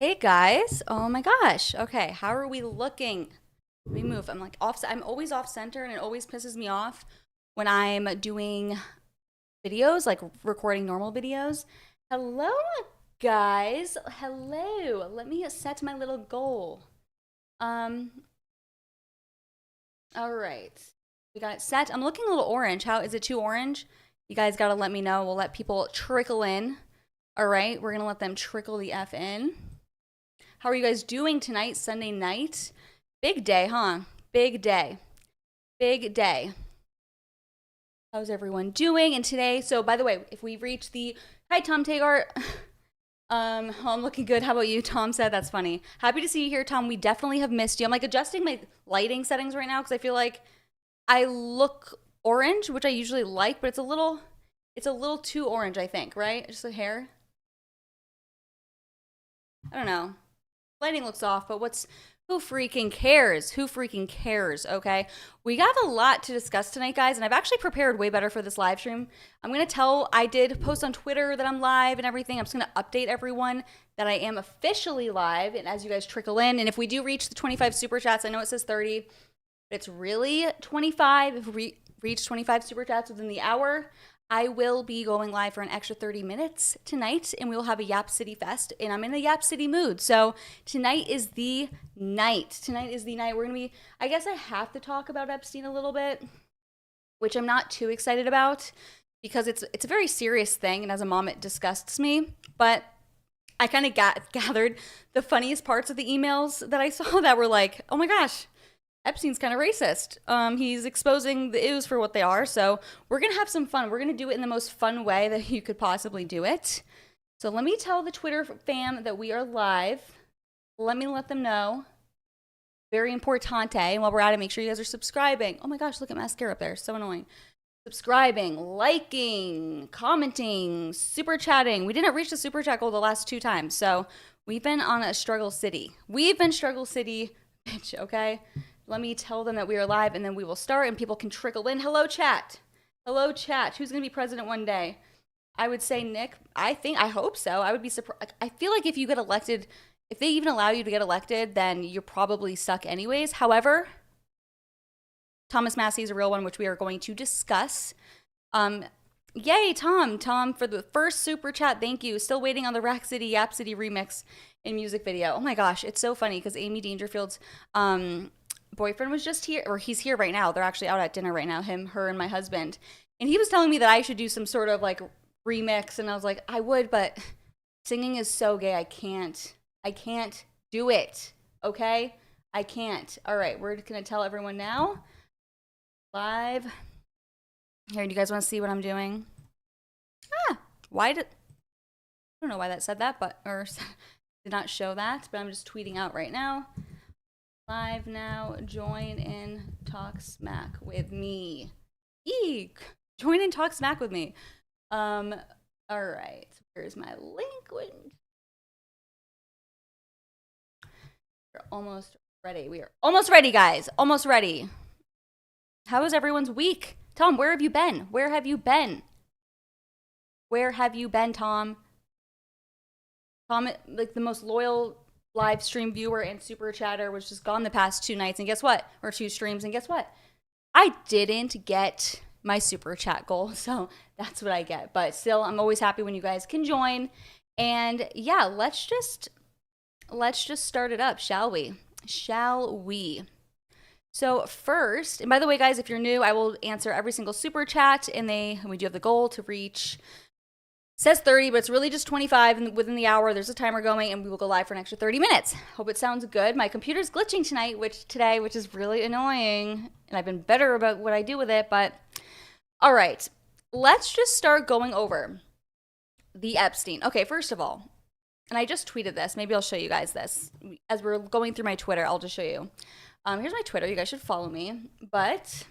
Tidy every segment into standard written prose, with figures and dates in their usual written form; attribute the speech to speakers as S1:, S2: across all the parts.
S1: Hey guys. Oh my gosh. Okay, how are we looking? Let me move. I'm like off. I'm always off center and it always pisses me off when I'm doing videos, like recording normal videos. Hello guys. Hello. Let me set my little goal. Um, all right. We got it set. I'm looking a little orange. How is it too orange? You guys got to let me know. We'll let people trickle in. All right, we're going to let them trickle the F in. How are you guys doing tonight, Sunday night? Big day, huh? Big day. Big day. How's everyone doing? And today, so by the way, if we reach the hi Tom Tagar. I'm looking good. How about you? Tom said that's funny. Happy to see you here, Tom. We definitely have missed you. I'm like adjusting my lighting settings right now because I feel like I look orange, which I usually like, but it's a little too orange, I think, right? Just the hair. I don't know. Lighting looks off, but who freaking cares? Who freaking cares? Okay. We have a lot to discuss tonight, guys, and I've actually prepared way better for this live stream. I did post on Twitter that I'm live and everything. I'm just gonna update everyone that I am officially live, and as you guys trickle in, and if we do reach the 25 super chats, I know it says 30, but it's really 25. If we reach 25 super chats within the hour, I will be going live for an extra 30 minutes tonight, and we will have a Yap City Fest, and I'm in a Yap City mood. So tonight is the night. Tonight is the night. We're going to be, I guess I have to talk about Epstein a little bit, which I'm not too excited about because it's a very serious thing, and as a mom, it disgusts me. But I kind of gathered the funniest parts of the emails that I saw that were like, oh my gosh, Epstein's kind of racist. He's exposing the ooze for what they are. So we're going to have some fun. We're going to do it in the most fun way that you could possibly do it. So let me tell the Twitter fam that we are live. Let them know. Very importante. And while we're at it, make sure you guys are subscribing. Oh my gosh, look at mascara up there. So annoying. Subscribing, liking, commenting, super chatting. We didn't reach the super chat goal the last 2 times. So we've been on a struggle city. We've been struggle city, bitch, okay? Let me tell them that we are live and then we will start and people can trickle in. Hello, chat. Hello, chat. Who's going to be president one day? I would say Nick. I hope so. I would be surprised. I feel like if you get elected, if they even allow you to get elected, then you're probably stuck anyways. However, Thomas Massey is a real one, which we are going to discuss. Yay, Tom. Tom, for the first super chat. Thank you. Still waiting on the Rack City, Yap City remix in music video. Oh my gosh, it's so funny because Amy Dangerfield's boyfriend was just here, or he's here right now. They're actually out at dinner right now, him, her, and my husband. And he was telling me that I should do some sort of like remix. And I was like, I would, but singing is so gay. I can't do it. Okay? I can't. All right, we're going to tell everyone now. Live. Here, do you guys want to see what I'm doing? I don't know why that said that, but, or did not show that, but I'm just tweeting out right now. Live now, join in, talk smack with me. Eek, join in, talk smack with me. All right, here's my link. We're almost ready. We are almost ready, guys. Almost ready. How was everyone's week? Tom, where have you been? Where have you been? Where have you been, Tom? Tom, like the most loyal live stream viewer and super chatter, was just gone the past 2 nights. And guess what? Or 2 streams. And guess what? I didn't get my super chat goal. So that's what I get. But still, I'm always happy when you guys can join. And yeah, let's just start it up, shall we? Shall we? So first, and by the way, guys, if you're new, I will answer every single super chat. And we do have the goal to reach, says 30, but it's really just 25, and within the hour there's a timer going and we will go live for an extra 30 minutes. Hope it sounds good. My computer's glitching today, which is really annoying, and I've been better about what I do with it. But all right, let's just start going over the Epstein. Okay, first of all, and I just tweeted this, maybe I'll show you guys this as we're going through my Twitter. I'll just show you. Here's my Twitter. You guys should follow me. But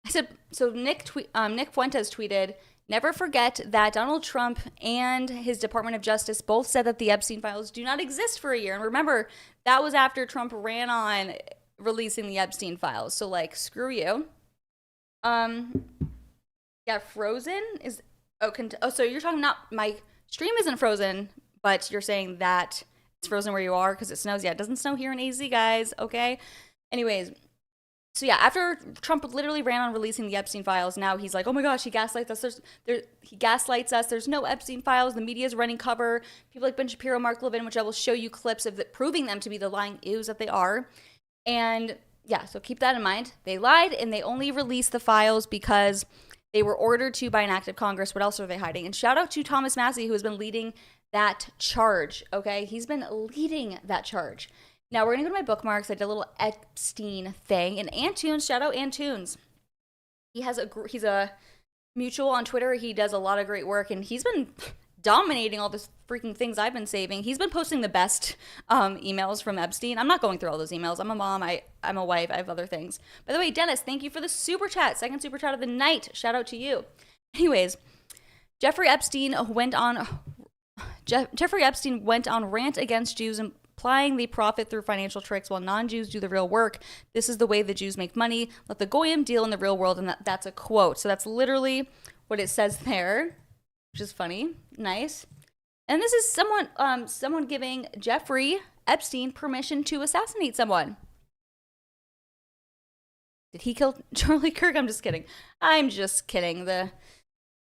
S1: I said, so Nick Fuentes tweeted, never forget that Donald Trump and his Department of Justice both said that the Epstein files do not exist for a year. And remember, that was after Trump ran on releasing the Epstein files. So like, screw you. Yeah, frozen is, so you're talking, not, my stream isn't frozen, but you're saying that it's frozen where you are because it snows. Yeah, it doesn't snow here in AZ, guys. Okay. Anyways, so yeah, after Trump literally ran on releasing the Epstein files, now he's like, oh my gosh, he gaslights us. He gaslights us. There's no Epstein files. The media is running cover. People like Ben Shapiro, Mark Levin, which I will show you clips of proving them to be the lying ews that they are. And yeah, so keep that in mind. They lied, and they only released the files because they were ordered to by an act of Congress. What else are they hiding? And shout out to Thomas Massie, who has been leading that charge. Okay, he's been leading that charge. Now, we're going to go to my bookmarks. I did a little Epstein thing. And Antunes, shout out Antunes. He's a mutual on Twitter. He does a lot of great work. And he's been dominating all the freaking things I've been saving. He's been posting the best emails from Epstein. I'm not going through all those emails. I'm a mom. I'm a wife. I have other things. By the way, Dennis, thank you for the super chat. Second super chat of the night. Shout out to you. Anyways, Jeffrey Epstein went on rant against Jews and implying they profit through financial tricks while non-Jews do the real work. This is the way the Jews make money. Let the goyim deal in the real world. And that's a quote. So that's literally what it says there, which is funny. Nice. And this is someone giving Jeffrey Epstein permission to assassinate someone. Did he kill Charlie Kirk? I'm just kidding.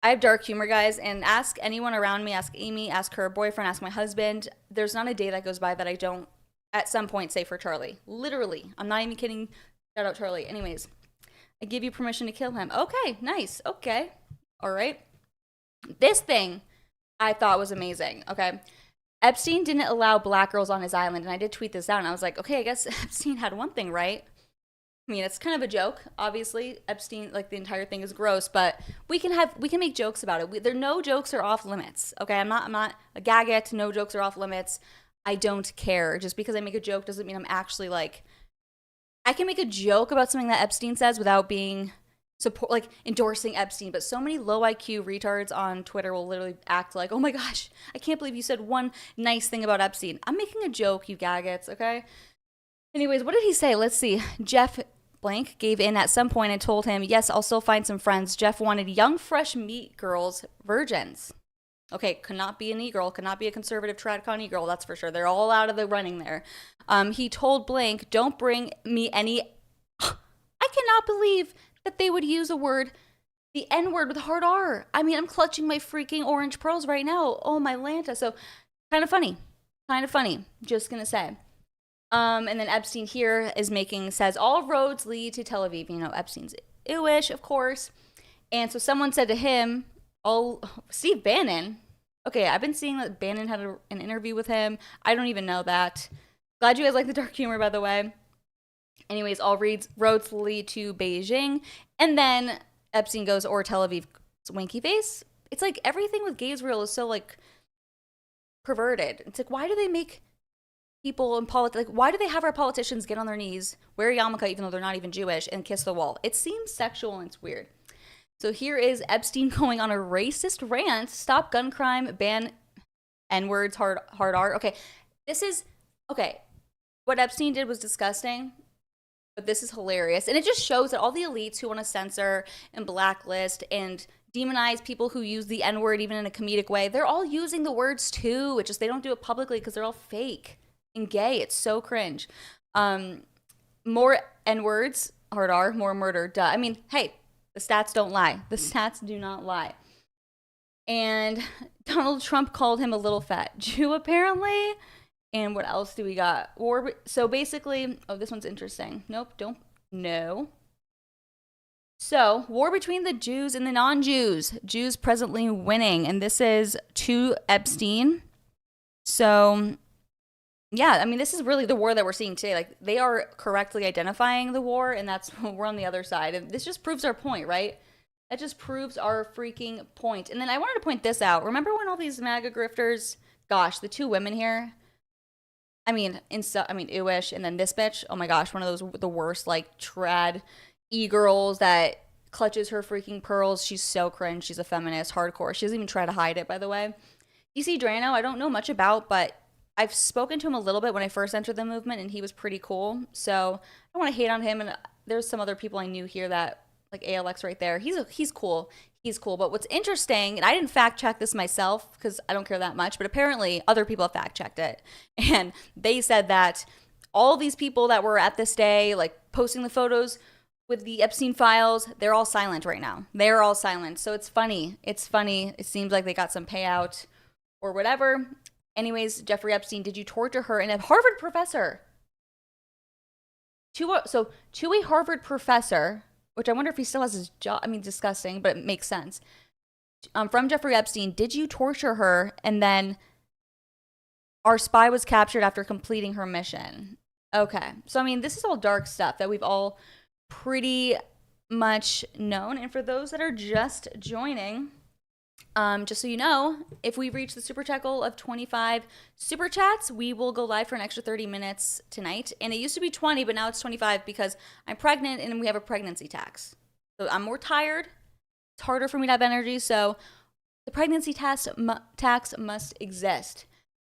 S1: I have dark humor, guys, and ask anyone around me, ask Amy, ask her boyfriend, ask my husband. There's not a day that goes by that I don't, at some point, say for Charlie. Literally. I'm not even kidding. Shout out Charlie. Anyways, I give you permission to kill him. Okay, nice. Okay. All right. This thing I thought was amazing. Okay. Epstein didn't allow black girls on his island, and I did tweet this out, and I was like, okay, I guess Epstein had one thing right. I mean, it's kind of a joke. Obviously, Epstein, like the entire thing is gross, but we can make jokes about it. No jokes are off limits. Okay, I'm not a gagget. No jokes are off limits. I don't care. Just because I make a joke doesn't mean I'm actually like. I can make a joke about something that Epstein says without being endorsing Epstein. But so many low IQ retards on Twitter will literally act like, oh my gosh, I can't believe you said one nice thing about Epstein. I'm making a joke, you gaggets. Okay. Anyways, what did he say? Let's see. Jeff blank gave in at some point and told him, yes, I'll still find some friends. Jeff wanted young, fresh meat girls, virgins. Okay, could not be an e-girl, could not be a conservative tradcon e-girl, that's for sure. They're all out of the running there. He told blank, don't bring me any... I cannot believe that they would use the N-word with a hard R. I mean, I'm clutching my freaking orange pearls right now. Oh, my Lanta. So, kind of funny. Just gonna say. And then Epstein here says all roads lead to Tel Aviv. You know, Epstein's Jewish, of course. And so someone said to him, Steve Bannon. Okay, I've been seeing that Bannon had an interview with him. I don't even know that. Glad you guys like the dark humor, by the way. Anyways, all roads lead to Beijing. And then Epstein goes, or Tel Aviv, winky face. It's like everything with gay Israel is so like perverted. It's like, why do they make people in politics, like, why do they have our politicians get on their knees, wear a yarmulke even though they're not even Jewish, and kiss the wall? It seems sexual and it's weird. So here is Epstein going on a racist rant. Stop gun crime, ban N-words, hard R. Okay, what Epstein did was disgusting, but this is hilarious. And it just shows that all the elites who want to censor and blacklist and demonize people who use the N-word even in a comedic way, they're all using the words too. It's just they don't do it publicly because they're all fake and gay. It's so cringe. More N-words, hard R, more murder, duh. I mean, hey, the stats don't lie. The stats do not lie. And Donald Trump called him a little fat Jew, apparently. And what else do we got? So basically, this one's interesting. No. So, war between the Jews and the non-Jews. Jews presently winning. And this is to Epstein. So, yeah, I mean, this is really the war that we're seeing today. Like, they are correctly identifying the war, and we're on the other side. And this just proves our point, right? That just proves our freaking point. And then I wanted to point this out. Remember when all these MAGA grifters, gosh, the two women here, Ewish, and then this bitch, oh my gosh, one of those, the worst, like, trad e-girls that clutches her freaking pearls. She's so cringe. She's a feminist, hardcore. She doesn't even try to hide it, by the way. DC Drano, I don't know much about, but I've spoken to him a little bit when I first entered the movement, and he was pretty cool. So I don't want to hate on him. And there's some other people I knew here that like ALX right there. He's cool. He's cool. But what's interesting, and I didn't fact check this myself because I don't care that much, but apparently other people have fact checked it. And they said that all these people that were at this day, like posting the photos with the Epstein files, they're all silent right now. They're all silent. So it's funny. It's funny. It seems like they got some payout or whatever. Anyways, Jeffrey Epstein, did you torture her? And a Harvard professor. To a Harvard professor, which I wonder if he still has his job. I mean, disgusting, but it makes sense. From Jeffrey Epstein, did you torture her? And then our spy was captured after completing her mission. Okay. So, I mean, this is all dark stuff that we've all pretty much known. And for those that are just joining, just so you know, if we reach the super chat goal of 25 super chats, we will go live for an extra 30 minutes tonight. And it used to be 20, but now it's 25 because I'm pregnant and we have a pregnancy tax. So I'm more tired. It's harder for me to have energy. So the pregnancy tax must exist.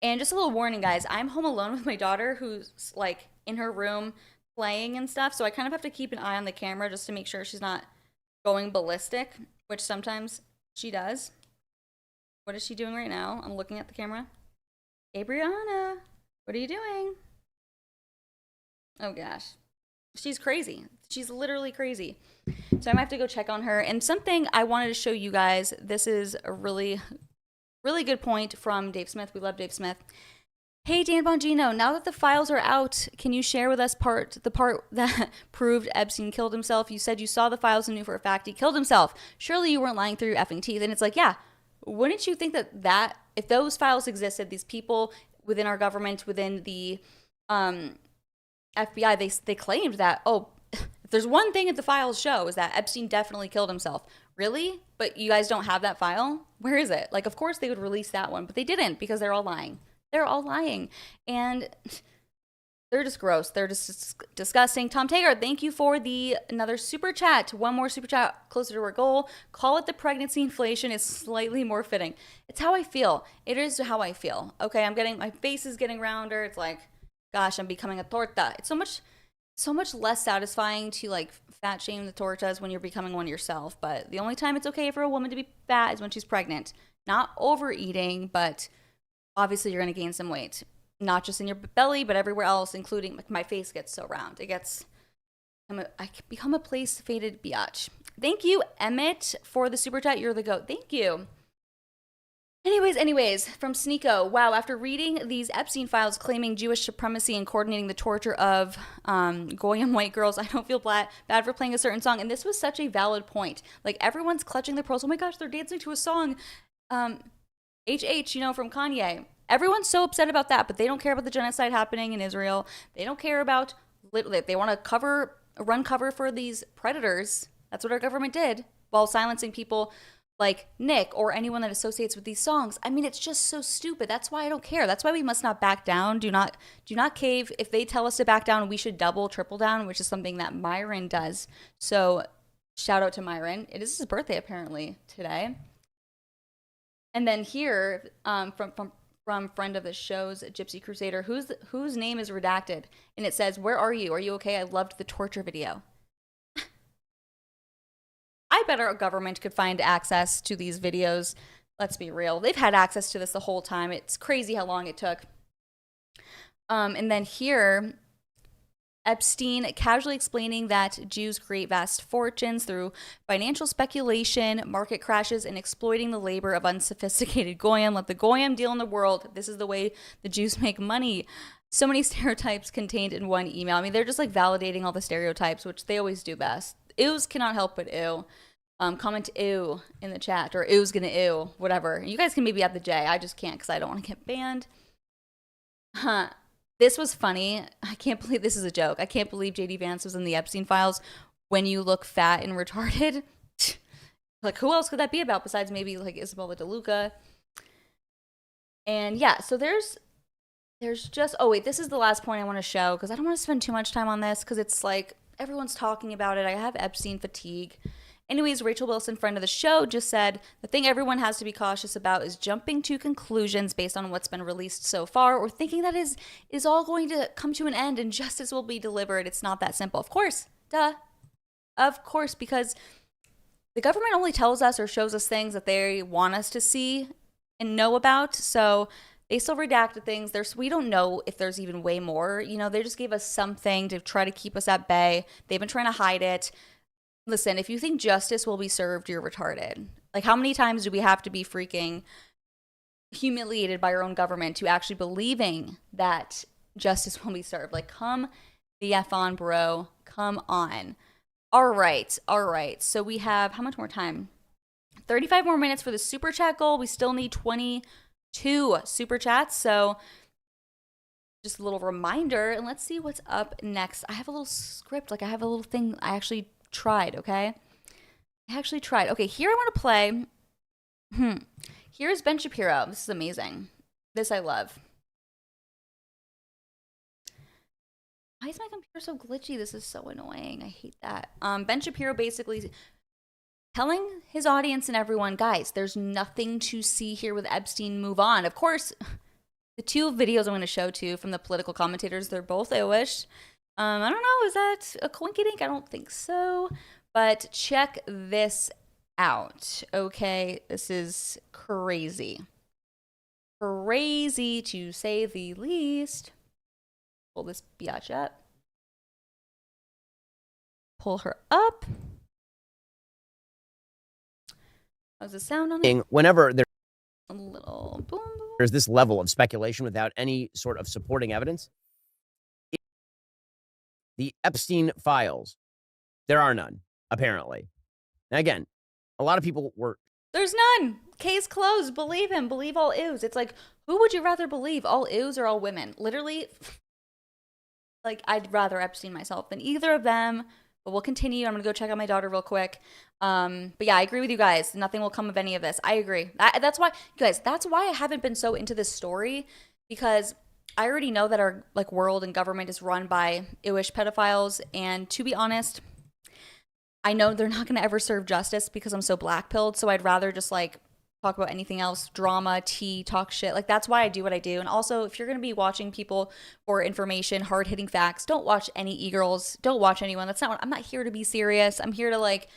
S1: And just a little warning, guys, I'm home alone with my daughter who's like in her room playing and stuff. So I kind of have to keep an eye on the camera just to make sure she's not going ballistic, which sometimes she does. What is she doing right now? I'm looking at the camera. Gabriana, what are you doing? Oh gosh. She's crazy. She's literally crazy. So I might have to go check on her. And something I wanted to show you guys, this is a really, really good point from Dave Smith. We love Dave Smith. Hey, Dan Bongino, now that the files are out, can you share with us the part that proved Epstein killed himself? You said you saw the files and knew for a fact he killed himself. Surely you weren't lying through your effing teeth. And it's like, yeah, wouldn't you think that if those files existed, these people within our government, within the FBI, they claimed that, oh, if there's one thing that the files show is that Epstein definitely killed himself. Really? But you guys don't have that file? Where is it? Like, of course they would release that one, but they didn't because they're all lying. They're all lying. And they're just gross. They're just disgusting. Tom Taggart, thank you for another super chat. One more super chat closer to our goal. Call it the pregnancy inflation is slightly more fitting. It's how I feel. It is how I feel. Okay, my face is getting rounder. It's like, gosh, I'm becoming a torta. It's so much less satisfying to like fat shame the tortas when you're becoming one yourself. But the only time it's okay for a woman to be fat is when she's pregnant. Not overeating, but obviously you're going to gain some weight, not just in your belly, but everywhere else, including like my face gets so round. I become a place faded biatch. Thank you, Emmett, for the super chat. You're the GOAT. Thank you. Anyways, from Sneeko, wow, after reading these Epstein files claiming Jewish supremacy and coordinating the torture of Goyim white girls, I don't feel bad for playing a certain song. And this was such a valid point. Like, everyone's clutching their pearls. Oh my gosh, they're dancing to a song. HH, from Kanye. Everyone's so upset about that, but they don't care about the genocide happening in Israel. They don't care about, they want to run cover for these predators. That's what our government did, while silencing people like Nick or anyone that associates with these songs. I mean, it's just so stupid. That's why I don't care. That's why we must not back down. Do not cave. If they tell us to back down, we should double, triple down, which is something that Myron does. So shout out to Myron. It is his birthday apparently today. And then here, from friend of the show's Gypsy Crusader, whose name is redacted, and it says, "Where are you? Are you okay? I loved the torture video." I bet our government could find access to these videos. Let's be real. They've had access to this the whole time. It's crazy how long it took. And then here, Epstein casually explaining that Jews create vast fortunes through financial speculation, market crashes, and exploiting the labor of unsophisticated Goyim. Let the Goyim deal in the world. This is the way the Jews make money. So many stereotypes contained in one email. I mean, they're just like validating all the stereotypes, which they always do best. Ews cannot help but ew. Comment ew in the chat, or ew's gonna ew, whatever. You guys can maybe add the J. I just can't because I don't want to get banned. This was funny. I can't believe this is a joke. I can't believe JD Vance was in the Epstein files. When you look fat and retarded. Like, who else could that be about besides maybe like Isabella DeLuca? And yeah, so there's just, oh wait, this is the last point I want to show because I don't want to spend too much time on this because it's like everyone's talking about it. I have Epstein fatigue. Anyways, Rachel Wilson, friend of the show, just said, the thing everyone has to be cautious about is jumping to conclusions based on what's been released so far or thinking that is all going to come to an end and justice will be delivered. It's not that simple. Of course, duh. Of course, because the government only tells us or shows us things that they want us to see and know about. So they still redacted things. We don't know if there's even way more. You know, they just gave us something to try to keep us at bay. They've been trying to hide it. Listen, if you think justice will be served, you're retarded. Like, how many times do we have to be freaking humiliated by our own government to actually believing that justice will be served? Like, come the F on, bro. Come on. All right. All right. So we have, how much more time? 35 more minutes for the super chat goal. We still need 22 super chats. So just a little reminder, and let's see what's up next. I have a little script. Like, I have a little thing I actually tried, okay? I actually tried. Okay, here I want to play. Here's Ben Shapiro. This is amazing. This I love. Why is my computer so glitchy? This is so annoying. I hate that. Ben Shapiro basically telling his audience and everyone, guys, there's nothing to see here with Epstein. Move on. Of course, the two videos I'm going to show to you from the political commentators, they're both Irish. I don't know. Is that a coinkydink? I don't think so. But check this out. Okay, this is crazy. Crazy to say the least. Pull this biatch up. Pull her up. How's the sound on it?
S2: Whenever there's
S1: a little boom, boom.
S2: There's this level of speculation without any sort of supporting evidence. The Epstein files, there are none, apparently. Now, again, a lot of people were...
S1: There's none. Case closed. Believe him. Believe all ews. It's like, who would you rather believe? All ews or all women? Literally, like, I'd rather Epstein myself than either of them. But we'll continue. I'm going to go check out my daughter real quick. But yeah, I agree with you guys. Nothing will come of any of this. I agree. That's why, you guys, that's why I haven't been so into this story, because I already know that our like world and government is run by Jewish pedophiles. And to be honest, I know they're not going to ever serve justice because I'm so black-pilled. So I'd rather just like talk about anything else, drama, tea, talk shit. Like, that's why I do what I do. And also, if you're going to be watching people for information, hard-hitting facts, don't watch any e-girls. Don't watch anyone. That's not what, I'm not here to be serious. I'm here to like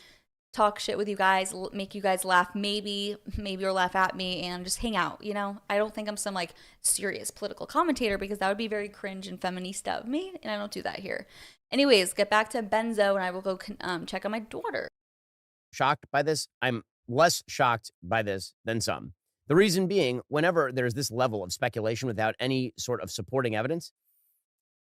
S1: talk shit with you guys, make you guys laugh, maybe or laugh at me, and just hang out, you know? I don't think I'm some like serious political commentator, because that would be very cringe and feminista of me, and I don't do that here. Anyways, get back to Benzo, and I will go check on my daughter.
S2: Shocked by this? I'm less shocked by this than some. The reason being, whenever there's this level of speculation without any sort of supporting evidence,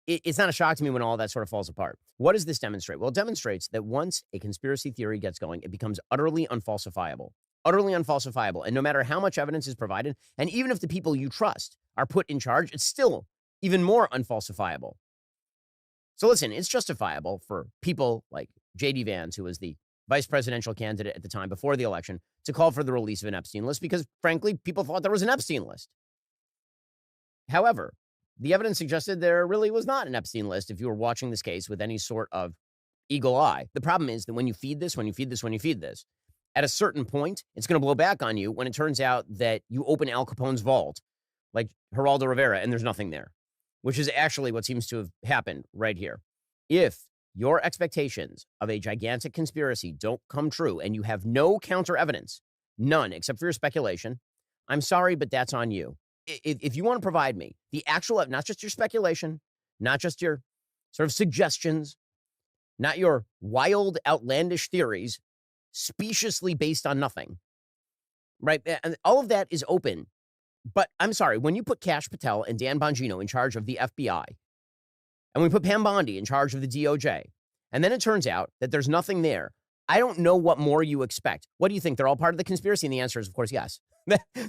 S2: it's not a shock to me when all that sort of falls apart. What does this demonstrate? Well, it demonstrates that once a conspiracy theory gets going, it becomes utterly unfalsifiable. Utterly unfalsifiable. And no matter how much evidence is provided, and even if the people you trust are put in charge, it's still even more unfalsifiable. So listen, it's justifiable for people like J.D. Vance, who was the vice presidential candidate at the time before the election, to call for the release of an Epstein list because, frankly, people thought there was an Epstein list. However, the evidence suggested there really was not an Epstein list if you were watching this case with any sort of eagle eye. The problem is that when you feed this, at a certain point, it's going to blow back on you when it turns out that you open Al Capone's vault, like Geraldo Rivera, and there's nothing there, which is actually what seems to have happened right here. If your expectations of a gigantic conspiracy don't come true and you have no counter evidence, none except for your speculation, I'm sorry, but that's on you. If you want to provide me the actual, not just your speculation, not just your sort of suggestions, not your wild, outlandish theories, speciously based on nothing, right? And all of that is open. But I'm sorry, when you put Kash Patel and Dan Bongino in charge of the FBI, and we put Pam Bondi in charge of the DOJ, and then it turns out that there's nothing there, I don't know what more you expect. What do you think? They're all part of the conspiracy? And the answer is, of course, yes.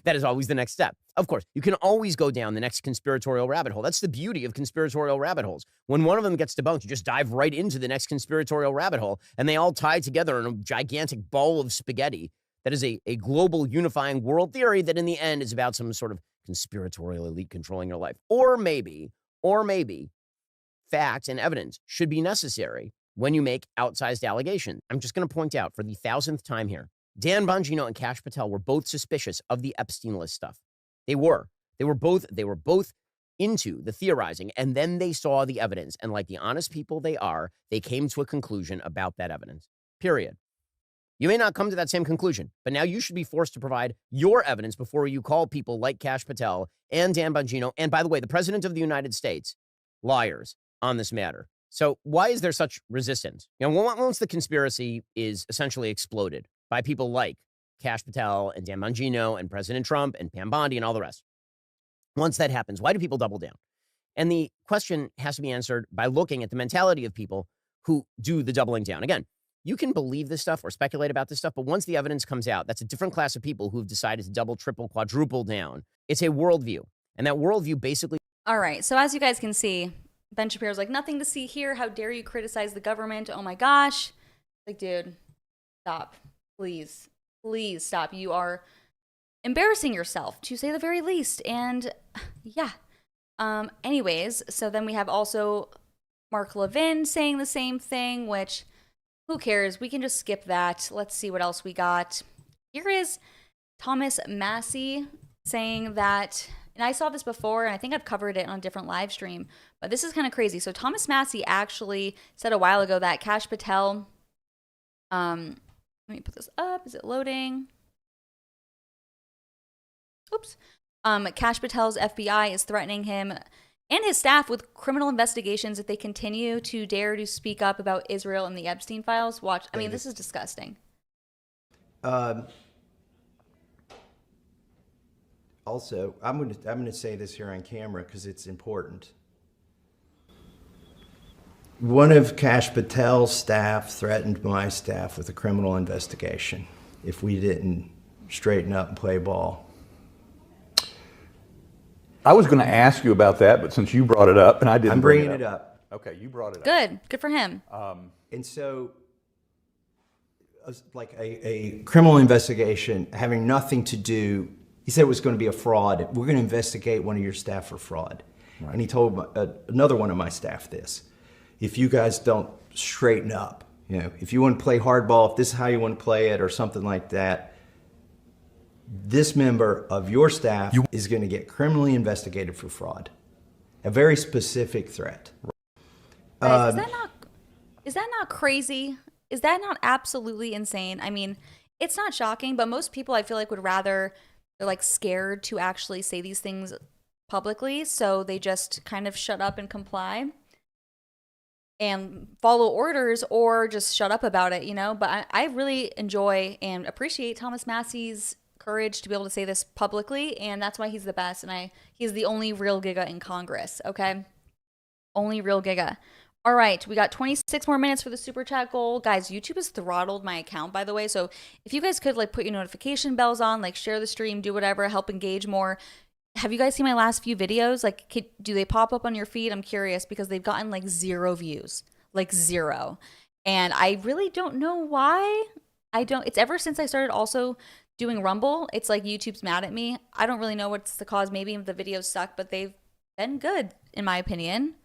S2: That is always the next step. Of course, you can always go down the next conspiratorial rabbit hole. That's the beauty of conspiratorial rabbit holes. When one of them gets debunked, you just dive right into the next conspiratorial rabbit hole, and they all tie together in a gigantic ball of spaghetti that is a global unifying world theory that in the end is about some sort of conspiratorial elite controlling your life. Or maybe facts and evidence should be necessary when you make outsized allegations. I'm just going to point out for the 1,000th time here, Dan Bongino and Kash Patel were both suspicious of the Epstein list stuff. They were both into the theorizing, and then they saw the evidence. And like the honest people they are, they came to a conclusion about that evidence, period. You may not come to that same conclusion, but now you should be forced to provide your evidence before you call people like Kash Patel and Dan Bongino, and by the way, the President of the United States, liars on this matter. So why is there such resistance? Once the conspiracy is essentially exploded by people like Kash Patel and Dan Bongino and President Trump and Pam Bondi and all the rest, once that happens, why do people double down? And the question has to be answered by looking at the mentality of people who do the doubling down. Again, you can believe this stuff or speculate about this stuff, but once the evidence comes out, that's a different class of people who've decided to double, triple, quadruple down. It's a worldview. And that worldview basically...
S1: All right, so as you guys can see, Ben Shapiro's like, nothing to see here. How dare you criticize the government? Oh my gosh. Like, dude, stop. Please. Please stop. You are embarrassing yourself, to say the very least. And yeah. Anyways, so then we have also Mark Levin saying the same thing, which... who cares? We can just skip that. Let's see what else we got. Here is Thomas Massie saying that, and I saw this before, and I think I've covered it on a different live stream, but this is kind of crazy. So Thomas Massie actually said a while ago that Kash Patel, let me put this up. Is it loading? Oops. Kash Patel's FBI is threatening him and his staff with criminal investigations if they continue to dare to speak up about Israel and the Epstein files. Watch. I mean, this is disgusting.
S3: Also, I'm going to say this here on camera because it's important. One of Kash Patel's staff threatened my staff with a criminal investigation if we didn't straighten up and play ball.
S4: I was going to ask you about that, but since you brought it up, and I didn't
S3: I'm bringing it up.
S4: Okay, you brought it up.
S1: Good. Good for him.
S3: And so, like a criminal investigation having nothing to do, he said it was going to be a fraud. We're going to investigate one of your staff for fraud. Right. And he told another one of my staff this. If you guys don't straighten up, if you want to play hardball, if this is how you want to play it or something like that, this member of your staff is going to get criminally investigated for fraud. A very specific threat.
S1: Guys, is that not crazy? Is that not absolutely insane? I mean, it's not shocking, but most people I feel like would rather, they're like scared to actually say these things publicly, so they just kind of shut up and comply and follow orders or just shut up about it, But I really enjoy and appreciate Thomas Massie's courage to be able to say this publicly, and that's why he's the best, and he's the only real Giga in Congress, okay? Only real Giga. All right, we got 26 more minutes for the super chat goal. Guys, YouTube has throttled my account, by the way, so if you guys could put your notification bells on, share the stream, do whatever, help engage more. Have you guys seen my last few videos? Do they pop up on your feed? I'm curious because they've gotten 0 views, 0. And I really don't know why. It's ever since I started also doing Rumble, it's like YouTube's mad at me. I don't really know what's the cause. Maybe the videos suck, but they've been good, in my opinion.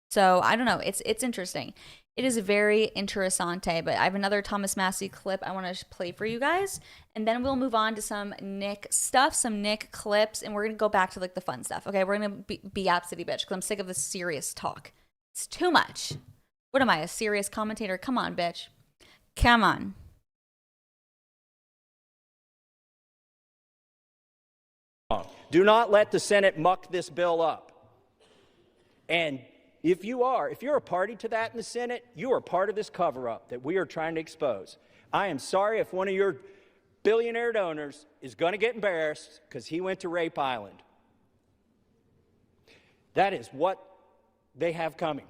S1: So I don't know. It's interesting. It is very interessante, but I have another Thomas Massie clip I want to play for you guys, and then we'll move on to some Nick stuff, some Nick clips, and we're going to go back to the fun stuff. Okay, we're going to be App City bitch because I'm sick of this serious talk. It's too much. What am I, a serious commentator? Come on, bitch. Come on.
S5: Do not let the Senate muck this bill up. And if you're a party to that in the Senate, you are part of this cover-up that we are trying to expose. I am sorry if one of your billionaire donors is going to get embarrassed because he went to Rape Island. That is what they have coming.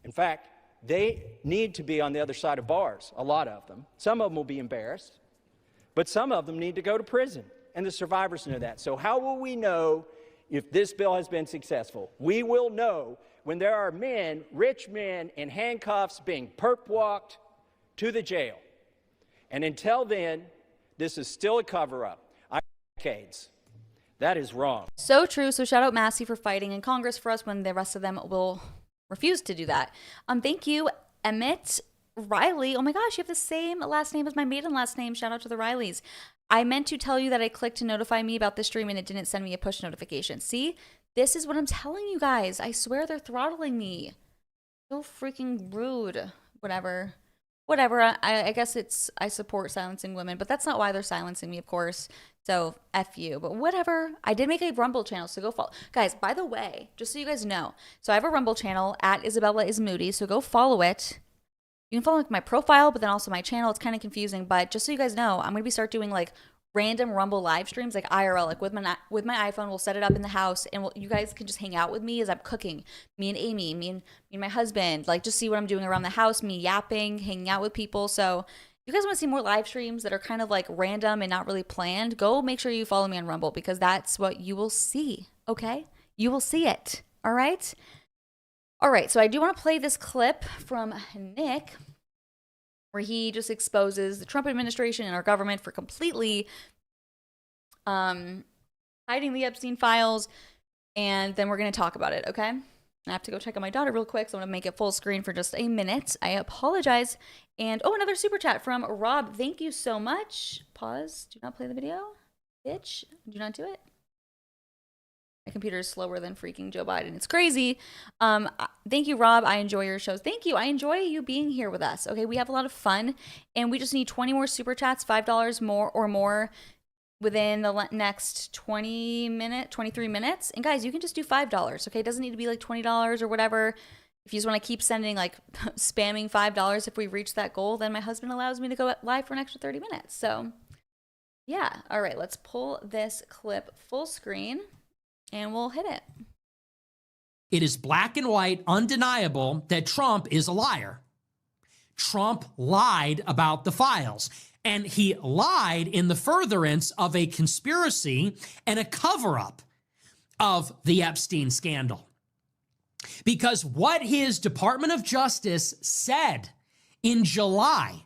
S5: In fact, they need to be on the other side of bars, a lot of them. Some of them will be embarrassed, but some of them need to go to prison. And the survivors know that. So how will we know if this bill has been successful? We will know when there are men, rich men, in handcuffs being perp-walked to the jail. And until then, this is still a cover-up. Decades. That is wrong.
S1: So true. So shout out Massie for fighting in Congress for us when the rest of them will refuse to do that. Thank you, Emmett Riley. Oh my gosh, you have the same last name as my maiden last name. Shout out to the Rileys. I meant to tell you that I clicked to notify me about the stream and it didn't send me a push notification. See, This is what I'm telling you guys. I swear they're throttling me. So freaking rude. Whatever. I guess I support silencing women, but that's not why they're silencing me, of course. So F you, but whatever. I did make a Rumble channel, so go follow. Guys, by the way, just so you guys know, so I have a Rumble channel at Isabella is Moody, so go follow it. You can follow my profile, but then also my channel. It's kind of confusing, but just so you guys know, I'm going to start doing like random Rumble live streams, like IRL, like with my iPhone. We'll set it up in the house, and you guys can just hang out with me as I'm cooking. Me and Amy, me and my husband, like just see what I'm doing around the house, me yapping, hanging out with people. So if you guys want to see more live streams that are kind of like random and not really planned, go make sure you follow me on Rumble, because that's what you will see, okay? You will see it, all right? All right, so I do want to play this clip from Nick where he just exposes the Trump administration and our government for completely hiding the Epstein files, and then we're going to talk about it, okay? I have to go check on my daughter real quick, so I'm going to make it full screen for just a minute. I apologize. And, oh, another super chat from Rob. Thank you so much. Pause. Do not play the video. Bitch. Do not do it. My computer is slower than freaking Joe Biden. It's crazy. Thank you, Rob. I enjoy your shows. Thank you. I enjoy you being here with us. Okay, we have a lot of fun, and we just need 20 more super chats, $5 more or more within the next 23 minutes. And guys, you can just do $5. Okay, it doesn't need to be like $20 or whatever. If you just want to keep sending like spamming $5, if we reach that goal, then my husband allows me to go live for an extra 30 minutes. So yeah. All right, let's pull this clip full screen. And we'll hit it.
S6: It is black and white, undeniable that Trump is a liar. Trump lied about the files, and he lied in the furtherance of a conspiracy and a cover-up of the Epstein scandal. Because what his Department of Justice said in July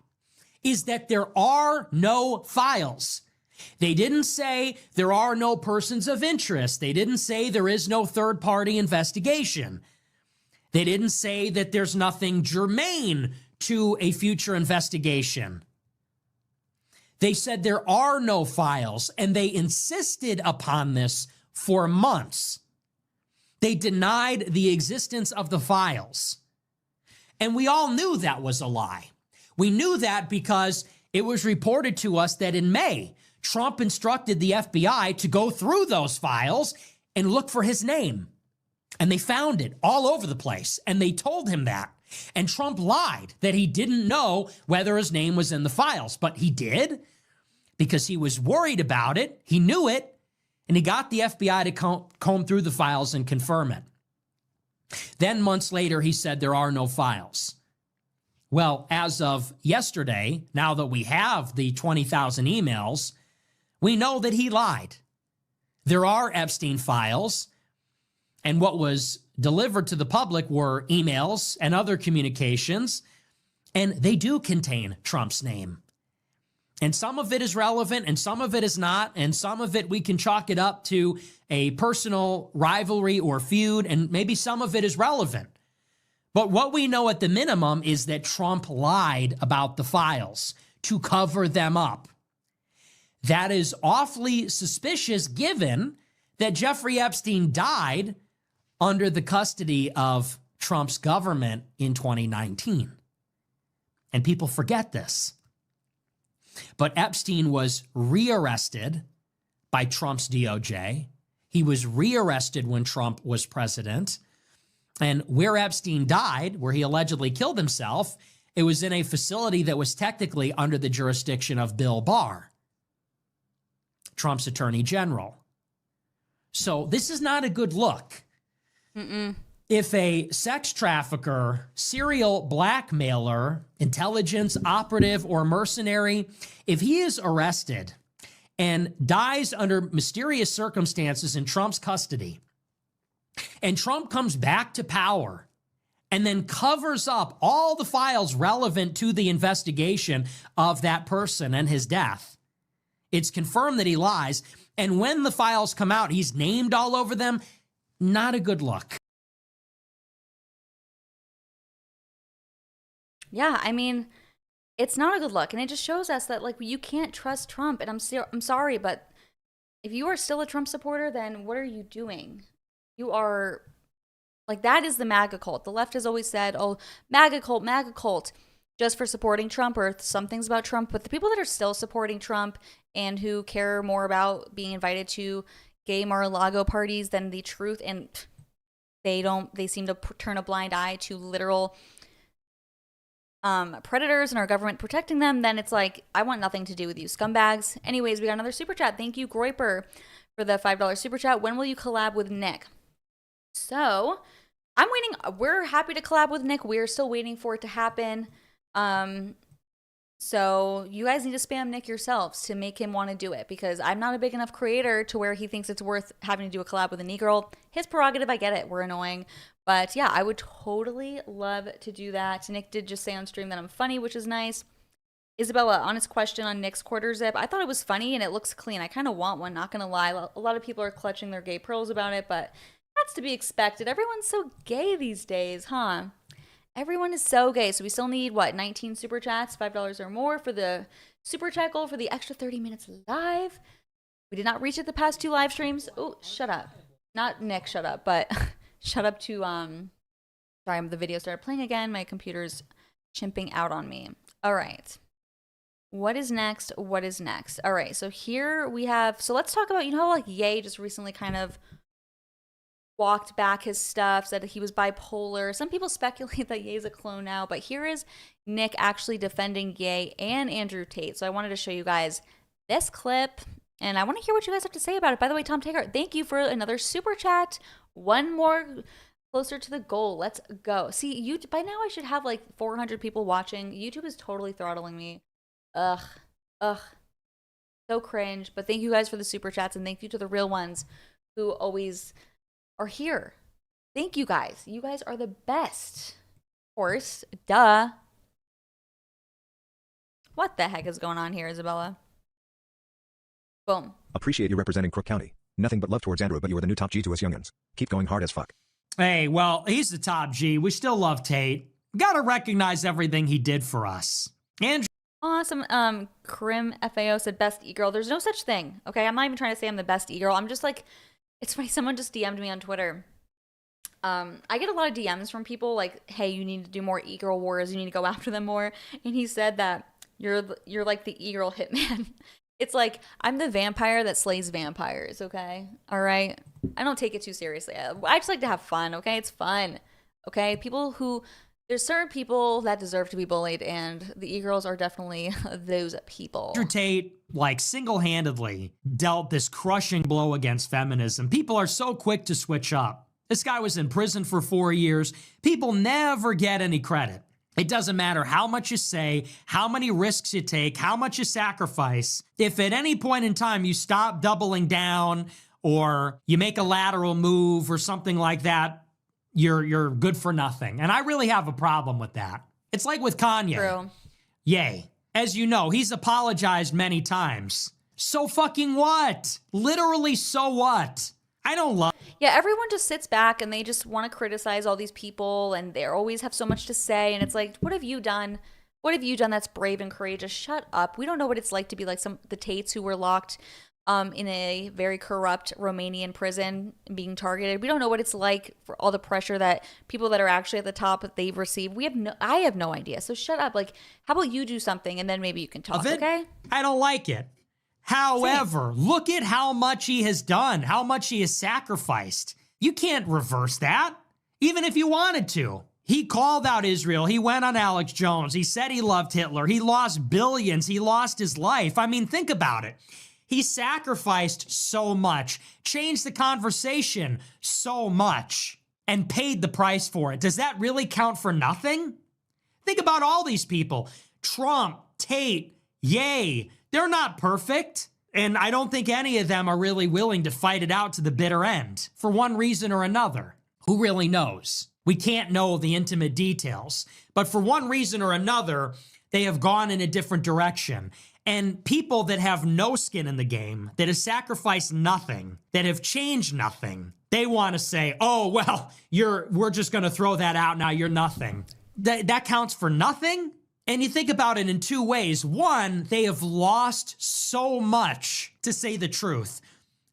S6: is that there are no files. They didn't say there are no persons of interest. They didn't say there is no third-party investigation. They didn't say that there's nothing germane to a future investigation. They said there are no files, and they insisted upon this for months. They denied the existence of the files. And we all knew that was a lie. We knew that because it was reported to us that in May, Trump instructed the FBI to go through those files and look for his name. And they found it all over the place. And they told him that. And Trump lied that he didn't know whether his name was in the files. But he did, because he was worried about it. He knew it. And he got the FBI to comb through the files and confirm it. Then months later, he said there are no files. Well, as of yesterday, now that we have the 20,000 emails, we know that he lied. There are Epstein files, and what was delivered to the public were emails and other communications, and they do contain Trump's name. And some of it is relevant, and some of it is not, and some of it we can chalk it up to a personal rivalry or feud, and maybe some of it is relevant. But what we know at the minimum is that Trump lied about the files to cover them up. That is awfully suspicious, given that Jeffrey Epstein died under the custody of Trump's government in 2019. And people forget this. But Epstein was rearrested by Trump's DOJ. He was rearrested when Trump was president. And where Epstein died, where he allegedly killed himself, it was in a facility that was technically under the jurisdiction of Bill Barr, Trump's attorney general. So this is not a good look. If a sex trafficker, serial blackmailer, intelligence operative, or mercenary, if he is arrested and dies under mysterious circumstances in Trump's custody, and Trump comes back to power and then covers up all the files relevant to the investigation of that person and his death, it's confirmed that he lies. And when the files come out, he's named all over them. Not a good look.
S1: Yeah, I mean, it's not a good look. And it just shows us that, like, you can't trust Trump. And I'm sorry, but if you are still a Trump supporter, then what are you doing? You are like, that is the MAGA cult. The left has always said, oh, MAGA cult, just for supporting Trump, or some things about Trump. But the people that are still supporting Trump and who care more about being invited to gay Mar-a-Lago parties than the truth, and they seem to turn a blind eye to literal predators and our government protecting them, then it's like, I want nothing to do with you, scumbags. Anyways, we got another super chat. Thank you, Groiper, for the $5 super chat. When will you collab with Nick? So I'm waiting. We're happy to collab with Nick. We're still waiting for it to happen. So you guys need to spam Nick yourselves to make him want to do it, because I'm not a big enough creator to where he thinks it's worth having to do a collab with a Negro. His prerogative, I get it. We're annoying. But yeah, I would totally love to do that. Nick did just say on stream that I'm funny, which is nice. Isabella, honest question on Nick's quarter zip. I thought it was funny and it looks clean. I kind of want one, not going to lie. A lot of people are clutching their gay pearls about it, but that's to be expected. Everyone's so gay these days, huh? Everyone is so gay. So we still need, what, 19 super chats, $5 or more for the super chat goal for the extra 30 minutes live. We did not reach it the past 2 live streams. Oh, shut up. Not Nick, shut up, but shut up to, sorry, the video started playing again. My computer's chimping out on me. All right. What is next? What is next? All right. So here we have, so let's talk about, you know how like Ye just recently kind of walked back his stuff, said he was bipolar. Some people speculate that Ye's a clone now, but here is Nick actually defending Ye and Andrew Tate. So I wanted to show you guys this clip, and I want to hear what you guys have to say about it. By the way, Tom Taggart, thank you for another super chat. One more closer to the goal. Let's go. See, you by now I should have like 400 people watching. YouTube is totally throttling me. Ugh. So cringe. But thank you guys for the super chats, and thank you to the real ones who always are here. Thank you guys. You guys are the best. Of course. Duh. What the heck is going on here, Isabella? Boom.
S7: Appreciate you representing Crook County. Nothing but love towards Andrew, but you are the new top G to us youngins. Keep going hard as fuck.
S6: Hey, well, he's the top G. We still love Tate. Gotta recognize everything he did for us. Andrew.
S1: Awesome. Krim FAO said best e-girl. There's no such thing. Okay, I'm not even trying to say I'm the best e-girl. I'm just like, it's funny, someone just DM'd me on Twitter. I get a lot of DMs from people like, hey, you need to do more e-girl wars, you need to go after them more. And he said that you're like the e-girl hitman. It's like, I'm the vampire that slays vampires, okay? All right? I don't take it too seriously. I just like to have fun, okay? It's fun, okay? There's certain people that deserve to be bullied, and the e-girls are definitely those people.
S6: Andrew Tate, like, single-handedly dealt this crushing blow against feminism. People are so quick to switch up. This guy was in prison for 4 years. People never get any credit. It doesn't matter how much you say, how many risks you take, how much you sacrifice. If at any point in time you stop doubling down or you make a lateral move or something like that, you're good for nothing. And I really have a problem with that. It's like with Kanye.
S1: True.
S6: Yay. As you know, he's apologized many times. So fucking what? Literally, so what? I don't love.
S1: Yeah, everyone just sits back and they just want to criticize all these people, and they always have so much to say. And it's like, what have you done? What have you done that's brave and courageous? Shut up. We don't know what it's like to be like the Tates who were locked in a very corrupt Romanian prison being targeted. We don't know what it's like for all the pressure that people that are actually at the top they've received. I have no idea. So shut up. Like, how about you do something and then maybe you can talk, okay?
S6: I don't like it. However, look at how much he has done, how much he has sacrificed. You can't reverse that, even if you wanted to. He called out Israel. He went on Alex Jones. He said he loved Hitler. He lost billions. He lost his life. I mean, think about it. He sacrificed so much, changed the conversation so much, and paid the price for it. Does that really count for nothing? Think about all these people. Trump, Tate, Ye. They're not perfect. And I don't think any of them are really willing to fight it out to the bitter end for one reason or another. Who really knows? We can't know the intimate details. But for one reason or another, they have gone in a different direction. And people that have no skin in the game, that have sacrificed nothing, that have changed nothing, they want to say, oh, well, we're just going to throw that out now. You're nothing. That counts for nothing? And you think about it in two ways. One, they have lost so much, to say the truth.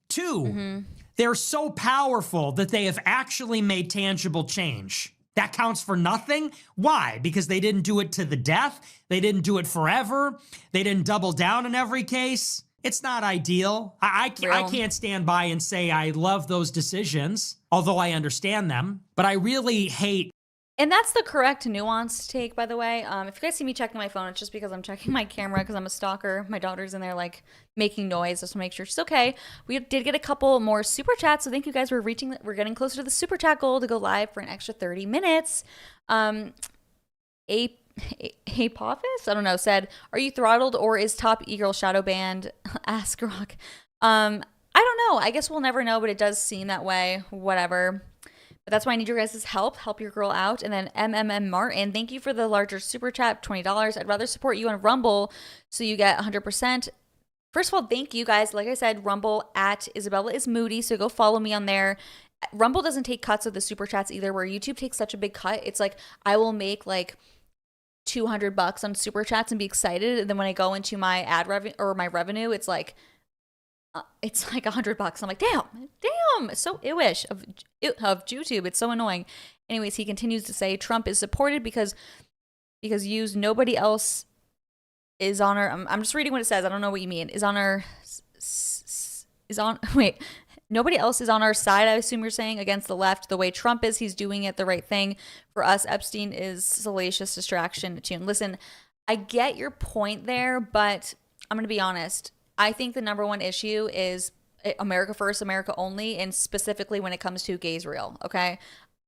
S6: Two, They're so powerful that they have actually made tangible change. That counts for nothing. Why? Because they didn't do it to the death. They didn't do it forever. They didn't double down in every case. It's not ideal. I can't stand by and say I love those decisions, although I understand them. But I really hate.
S1: And that's the correct nuanced take, by the way. If you guys see me checking my phone, it's just because I'm checking my camera because I'm a stalker. My daughter's in there like making noise just to make sure she's okay. We did get a couple more super chats, so thank you guys. We're getting closer to the super chat goal to go live for an extra 30 minutes. Apophis, I don't know, said, "Are you throttled or is Top E-Girl shadow banned?" Ask Rock. I don't know. I guess we'll never know, but it does seem that way. Whatever. But that's why I need your guys' help. Help your girl out. And then MMM Martin, thank you for the larger super chat, $20. I'd rather support you on Rumble so you get 100%. First of all, thank you guys. Like I said, Rumble at Isabella is Moody, so go follow me on there. Rumble doesn't take cuts of the super chats either, where YouTube takes such a big cut. It's like I will make like $200 on super chats and be excited, and then when I go into my ad revenue or my revenue, it's like $100. I'm like, damn, it's so ewish of YouTube. It's so annoying. Anyways, he continues to say Trump is supported because nobody else is on our. I'm just reading what it says. I don't know what you mean. Nobody else is on our side, I assume you're saying, against the left. The way Trump is, he's doing it the right thing. For us, Epstein is salacious distraction. Listen, I get your point there, but I'm going to be honest. I think the number one issue is America first, America only, and specifically when it comes to Gayisrael, okay?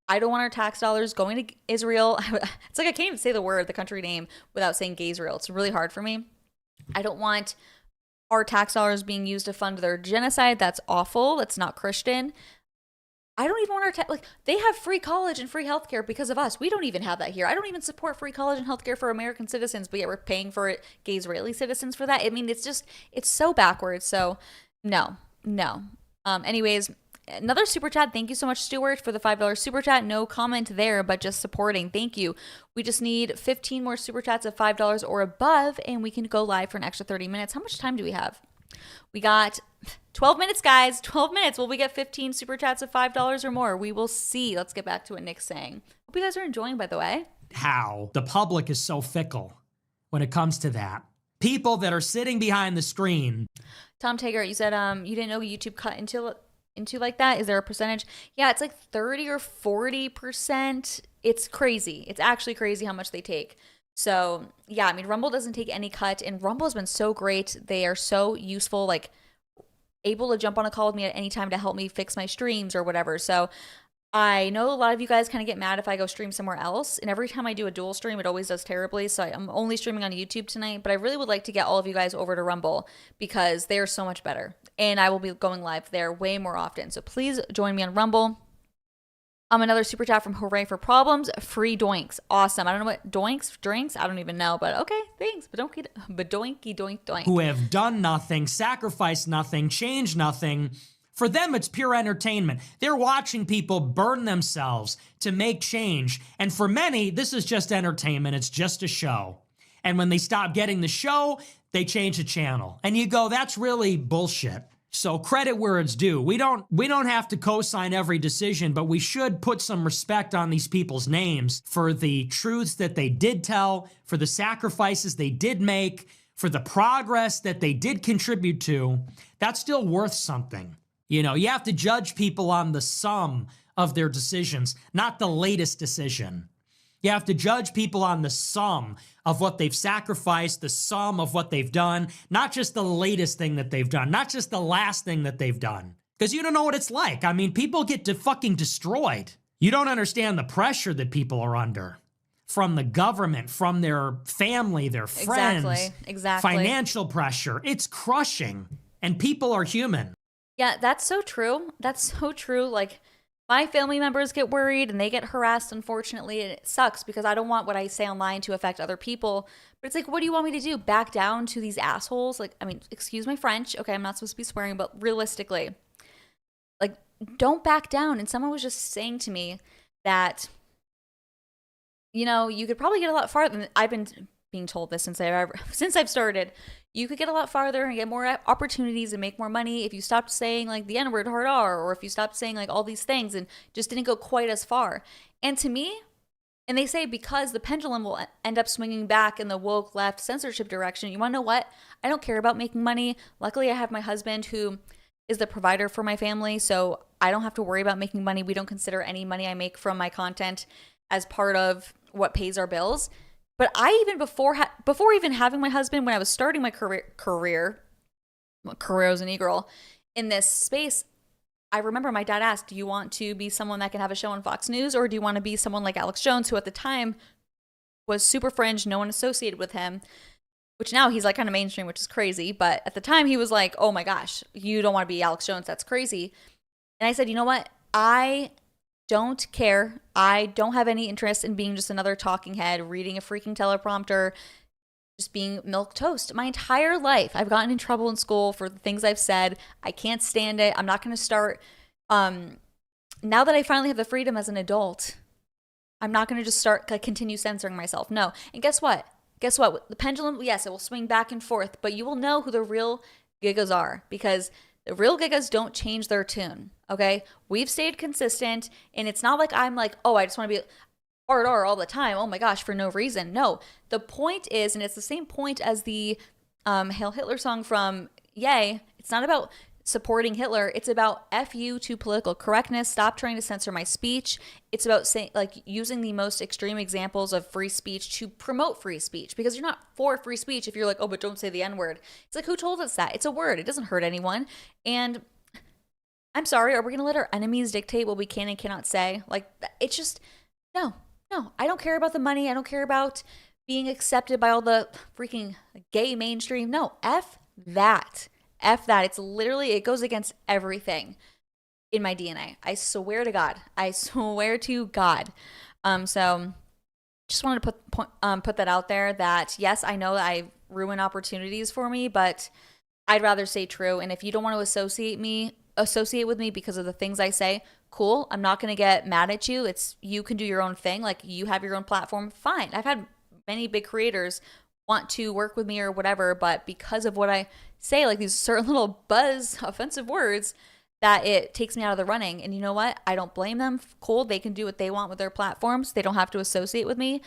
S1: I don't want our tax dollars going to Israel. It's like I can't even say the country name, without saying Gayisrael. It's really hard for me. I don't want our tax dollars being used to fund their genocide. That's awful. That's not Christian. I don't even want our they have free college and free healthcare because of us. We don't even have that here. I don't even support free college and healthcare for American citizens, but yet we're paying for it, gay Israeli citizens for that. I mean, it's so backwards. So no. Anyways, another super chat. Thank you so much, Stuart, for the $5 super chat. No comment there, but just supporting. Thank you. We just need 15 more super chats of $5 or above, and we can go live for an extra 30 minutes. How much time do we have? We got 12 minutes, guys. 12 minutes. Will we get 15 super chats of $5 or more? We will see. Let's get back to what Nick's saying. Hope you guys are enjoying, by the way.
S6: How the public is so fickle when it comes to that. People that are sitting behind the screen.
S1: Tom Tager, you said you didn't know YouTube cut into like that. Is there a percentage? Yeah, it's like 30 or 40%. It's crazy. It's actually crazy how much they take. So yeah, I mean, Rumble doesn't take any cut, and Rumble has been so great. They are so useful, like able to jump on a call with me at any time to help me fix my streams or whatever. So I know a lot of you guys kind of get mad if I go stream somewhere else, and every time I do a dual stream, it always does terribly. So I'm only streaming on YouTube tonight, but I really would like to get all of you guys over to Rumble because they are so much better, and I will be going live there way more often. So please join me on Rumble. Another super chat from Hooray for Problems. Free doinks. Awesome. I don't know what drinks. I don't even know, but okay, thanks. Doink doink.
S6: Who have done nothing, sacrificed nothing, changed nothing. For them, it's pure entertainment. They're watching people burn themselves to make change. And for many, this is just entertainment. It's just a show. And when they stop getting the show, they change the channel. And you go, that's really bullshit. So credit where it's due. We don't have to co-sign every decision, but we should put some respect on these people's names for the truths that they did tell, for the sacrifices they did make, for the progress that they did contribute to. That's still worth something. You know, you have to judge people on the sum of their decisions, not the latest decision. You have to judge people on the sum of what they've sacrificed, the sum of what they've done, not just the latest thing that they've done, not just the last thing that they've done. Because you don't know what it's like. I mean, people get fucking destroyed. You don't understand the pressure that people are under from the government, from their family, their friends.
S1: Exactly.
S6: Financial pressure. It's crushing. And people are human.
S1: Yeah, that's so true. That's so true. Like, my family members get worried and they get harassed, unfortunately, and it sucks because I don't want what I say online to affect other people. But it's like, what do you want me to do? Back down to these assholes? Like, I mean, excuse my French. Okay, I'm not supposed to be swearing, but realistically, like, don't back down. And someone was just saying to me that, you know, you could probably get a lot farther. I've been being told this since I've started. You could get a lot farther and get more opportunities and make more money if you stopped saying like the N-word hard R, or if you stopped saying like all these things and just didn't go quite as far. And to me, and they say because the pendulum will end up swinging back in the woke left censorship direction. You want to know what? I don't care about making money. Luckily, I have my husband who is the provider for my family, so I don't have to worry about making money. We don't consider any money I make from my content as part of what pays our bills. But I even before even having my husband, when I was starting my career as an e-girl in this space, I remember my dad asked, do you want to be someone that can have a show on Fox News, or do you want to be someone like Alex Jones, who at the time was super fringe, no one associated with him, which now he's like kind of mainstream, which is crazy. But at the time he was like, oh my gosh, you don't want to be Alex Jones. That's crazy. And I said, you know what? I don't care. I don't have any interest in being just another talking head, reading a freaking teleprompter, just being milk toast. My entire life, I've gotten in trouble in school for the things I've said. I can't stand it. I'm not going to start. Now that I finally have the freedom as an adult, I'm not going to just start continue censoring myself. No. And guess what? The pendulum, yes, it will swing back and forth, but you will know who the real gigas are, because the real gigas don't change their tune, okay? We've stayed consistent, and it's not like I'm like, oh, I just want to be R all the time. Oh my gosh, for no reason. No, the point is, and it's the same point as the Hail Hitler song from Ye, it's not about supporting Hitler. It's about F you to political correctness. Stop trying to censor my speech. It's about saying, like, using the most extreme examples of free speech to promote free speech, because you're not for free speech if you're like, oh, but don't say the N-word. It's like, who told us that? It's a word. It doesn't hurt anyone. And I'm sorry, are we going to let our enemies dictate what we can and cannot say? Like, it's just, no, I don't care about the money. I don't care about being accepted by all the freaking gay mainstream. No, F that. It's literally, it goes against everything in my DNA. I swear to God. So just wanted to put that out there, that yes, I know that I ruin opportunities for me, but I'd rather stay true. And if you don't want to associate with me because of the things I say, cool. I'm not going to get mad at you. You can do your own thing. Like, you have your own platform. Fine. I've had many big creators want to work with me or whatever, but because of what I say, like these certain little offensive words, that it takes me out of the running. And you know what? I don't blame them. Cool. They can do what they want with their platforms. They don't have to associate with me,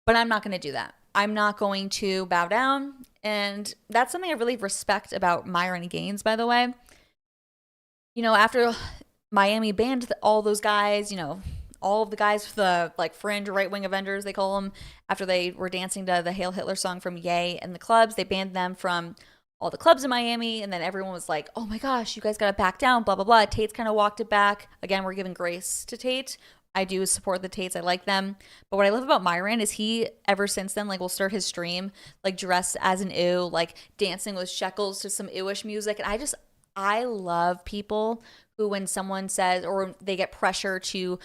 S1: but I'm not going to do that. I'm not going to bow down. And that's something I really respect about Myron Gaines, by the way. You know, after Miami banned all those guys, you know, all of the guys with the like fringe right-wing Avengers, they call them, after they were dancing to the Hail Hitler song from Ye and the clubs, they banned them from all the clubs in Miami. And then everyone was like, oh my gosh, you guys got to back down, blah, blah, blah. Tate's kind of walked it back. Again, we're giving grace to Tate. I do support the Tates. I like them. But what I love about Myron is he, ever since then, like, will start his stream, like, dressed as an ew, like, dancing with shekels to some ewish music. And I love people who, when someone says, or they get pressure to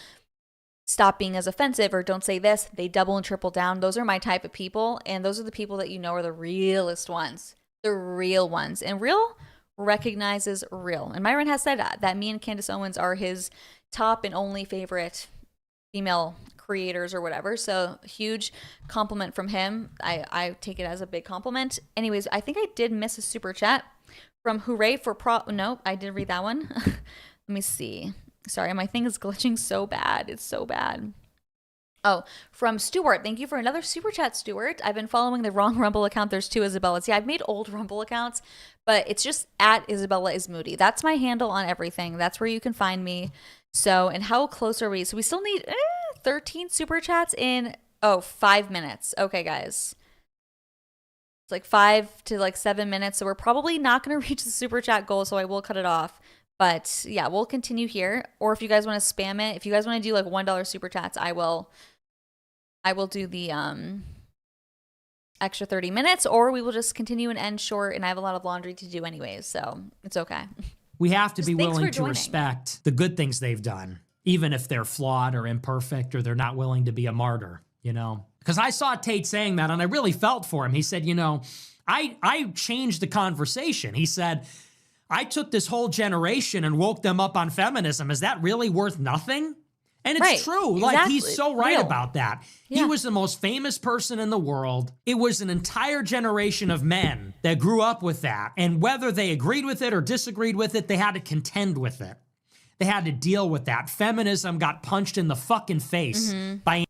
S1: stop being as offensive or don't say this, they double and triple down. Those are my type of people. And those are the people that you know are the realest ones. The real ones. And real recognizes real. And Myron has said that me and Candace Owens are his top and only favorite female creators or whatever. So huge compliment from him. I take it as a big compliment. Anyways, I think I did miss a super chat from Hooray for No, I did read that one. Let me see. Sorry, my thing is glitching so bad. It's so bad. Oh, from Stuart. Thank you for another super chat, Stuart. I've been following the wrong Rumble account. There's two Isabellas. Yeah, I've made old Rumble accounts, but it's just at Isabella is Moody. That's my handle on everything. That's where you can find me. So, and how close are we? So we still need 13 super chats in 5 minutes. Okay, guys. It's like 5 to 7 minutes. So we're probably not going to reach the super chat goal. So I will cut it off. But yeah, we'll continue here. Or if you guys want to spam it, if you guys want to do like $1 super chats, I will do the extra 30 minutes, or we will just continue and end short. And I have a lot of laundry to do anyways, so it's okay.
S6: We have to
S1: Just
S6: be
S1: thanks
S6: willing
S1: for
S6: to
S1: joining.
S6: respect the good things they've done, even if they're flawed or imperfect, or they're not willing to be a martyr, you know? Because I saw Tate saying that, and I really felt for him. He said, you know, I changed the conversation. He said, I took this whole generation and woke them up on feminism. Is that really worth nothing? And it's
S1: Right.
S6: true. Like,
S1: Exactly.
S6: he's so right
S1: Real.
S6: about that. He
S1: Yeah.
S6: was the most famous person in the world. It was an entire generation of men that grew up with that. And whether they agreed with it or disagreed with it, they had to contend with it. They had to deal with that. Feminism got punched in the fucking face by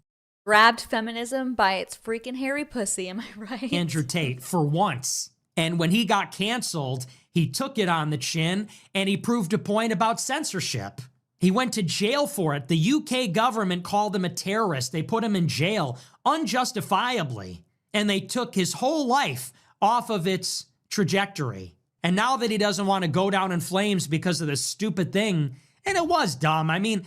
S1: Grabbed feminism by its freaking hairy pussy. Am I right?
S6: Andrew Tate for once. And when he got canceled, he took it on the chin and he proved a point about censorship. He went to jail for it. The UK government called him a terrorist. They put him in jail unjustifiably. And they took his whole life off of its trajectory. And now that he doesn't want to go down in flames because of this stupid thing, and it was dumb. I mean,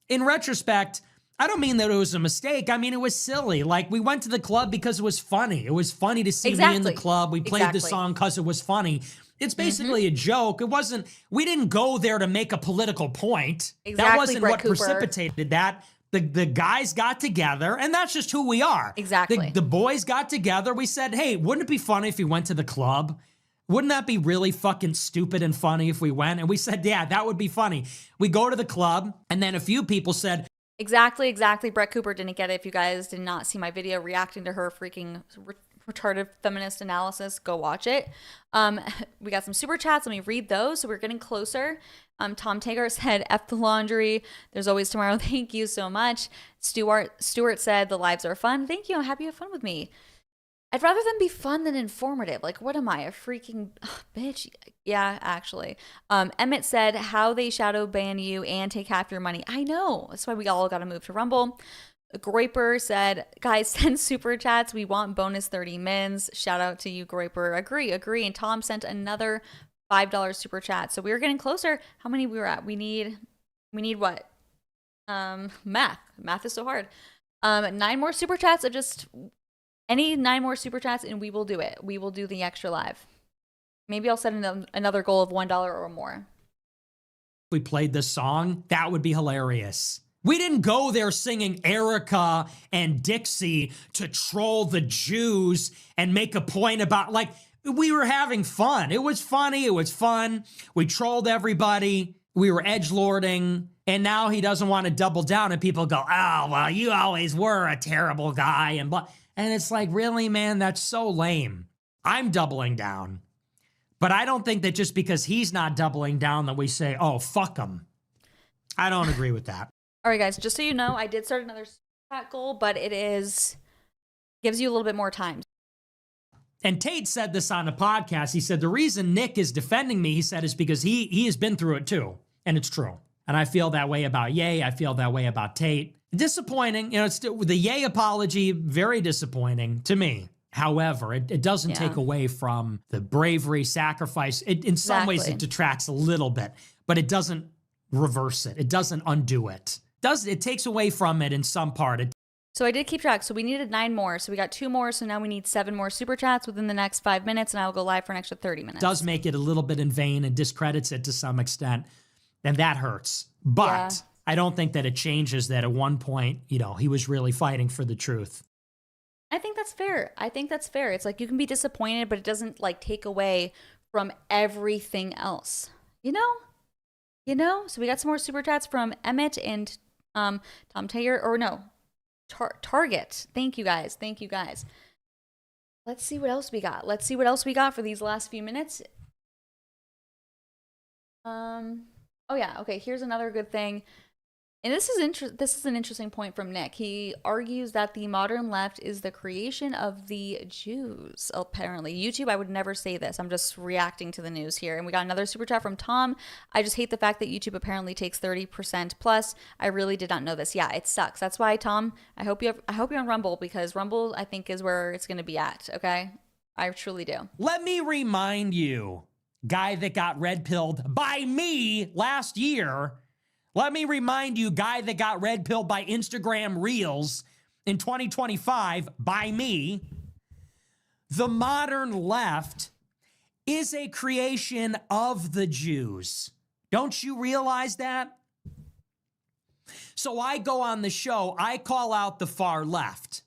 S6: in retrospect, I don't mean that it was a mistake. I mean, it was silly. Like, we went to the club because it was funny. It was funny to see me in the club. We played the song because it was funny. It's basically a joke. It wasn't, we didn't go there to make a political point.
S1: Exactly,
S6: That wasn't
S1: Brett
S6: what
S1: Cooper.
S6: precipitated that. The guys got together, and that's just who we are.
S1: Exactly.
S6: The boys got together. We said, hey, wouldn't it be funny if we went to the club? Wouldn't that be really fucking stupid and funny if we went? And we said, yeah, that would be funny. We go to the club, and then a few people said,
S1: Exactly. Brett Cooper didn't get it. If you guys did not see my video reacting to her freaking retarded feminist analysis, go watch it. We got some super chats. Let me read those. So we're getting closer. Tom Tager said, F the laundry. There's always tomorrow. Thank you so much. Stuart said, the lives are fun. Thank you. I'm happy you have fun with me. I'd rather them be fun than informative. Like, what am I, a freaking bitch? Yeah, actually. Emmett said, how they shadow ban you and take half your money. I know. That's why we all got to move to Rumble. Groiper said, guys, send super chats. We want bonus 30 mins. Shout out to you, Groiper. Agree. And Tom sent another $5 super chat. So we were getting closer. How many we were at? We need what? Math. Math is so hard. 9 more super chats. Any 9 more super chats and we will do it. We will do the extra live. Maybe I'll set another goal of $1 or more.
S6: if we played this song, that would be hilarious. We didn't go there singing Erica and Dixie to troll the Jews and make a point about, like, we were having fun. It was funny. It was fun. We trolled everybody. We were edgelording. And now he doesn't want to double down and people go, oh, well, you always were a terrible guy and blah. And it's like, really, man, that's so lame. I'm doubling down. But I don't think that just because he's not doubling down that we say, oh, fuck him. I don't agree with that.
S1: All right, guys, just so you know, I did start another chat goal, but it gives you a little bit more time.
S6: And Tate said this on the podcast. He said, the reason Nick is defending me, he said, is because he has been through it too. And it's true. And I feel that way about Ye. I feel that way about Tate. Disappointing. You know, it's still, the Ye apology, very disappointing to me. However, it doesn't take away from the bravery, sacrifice. In some ways, it detracts a little bit, but it doesn't reverse it. It doesn't undo it. It takes away from it in some part.
S1: So I did keep track. So we needed 9 more. So we got 2 more. So now we need 7 more super chats within the next 5 minutes, and I will go live for an extra 30 minutes.
S6: Does make it a little bit in vain and discredits it to some extent, and that hurts. But I don't think that it changes that at one point, you know, he was really fighting for the truth.
S1: I think that's fair. It's like you can be disappointed, but it doesn't like take away from everything else. You know? So we got some more super chats from Emmett and Tom Taylor, or no, Target. Thank you guys. Let's see what else we got for these last few minutes. Oh yeah, okay, here's another good thing. And this is an interesting point from Nick. He argues that the modern left is the creation of the Jews, apparently. YouTube, I would never say this. I'm just reacting to the news here. And we got another super chat from Tom. I just hate the fact that YouTube apparently takes 30% plus. I really did not know this. Yeah, it sucks. That's why, Tom, I hope you're on Rumble, because Rumble, I think, is where it's going to be at, okay? I truly do.
S6: Let me remind you, guy that got red-pilled by me last year. Let me remind you, guy that got red-pilled by Instagram Reels in 2025 by me. The modern left is a creation of the Jews. Don't you realize that? So I go on the show, I call out the far left,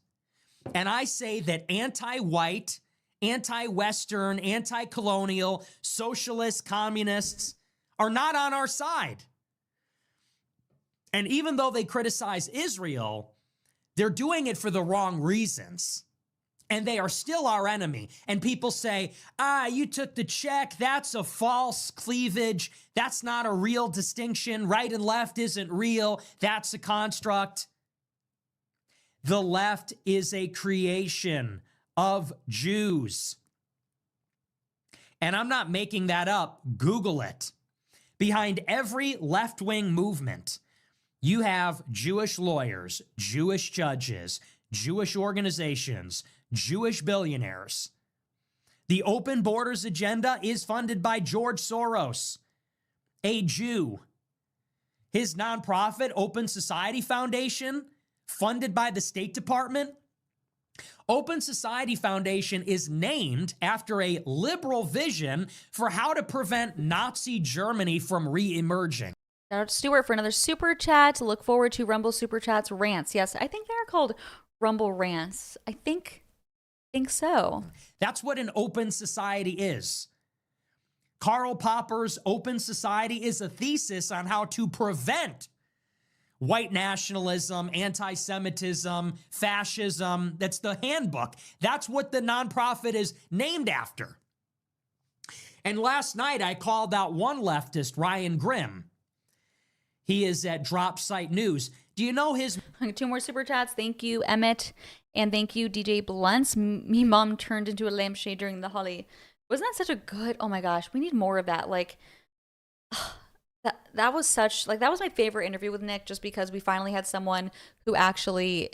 S6: and I say that anti-white, anti-Western, anti-colonial, socialist, communists are not on our side. And even though they criticize Israel, they're doing it for the wrong reasons. And they are still our enemy. And people say, you took the check. That's a false cleavage. That's not a real distinction. Right and left isn't real. That's a construct. The left is a creation of Jews. And I'm not making that up. Google it. Behind every left-wing movement, you have Jewish lawyers, Jewish judges, Jewish organizations, Jewish billionaires. The open borders agenda is funded by George Soros, a Jew. His nonprofit, Open Society Foundation, funded by the State Department. Open Society Foundation is named after a liberal vision for how to prevent Nazi Germany from re-emerging.
S1: Shout out to Stuart for another super chat. Look forward to Rumble Super Chats rants. Yes, I think they're called Rumble rants. I think so.
S6: That's what an open society is. Karl Popper's Open Society is a thesis on how to prevent white nationalism, anti-Semitism, fascism. That's the handbook. That's what the nonprofit is named after. And last night I called out one leftist, Ryan Grimm. He is at Drop Site News. Do you know his...
S1: 2 more super chats. Thank you, Emmett. And thank you, DJ Blunts. Me mom turned into a lampshade during the Holly. Wasn't that such a good... Oh my gosh, we need more of that. Like, that was such... Like, that was my favorite interview with Nick, just because we finally had someone who actually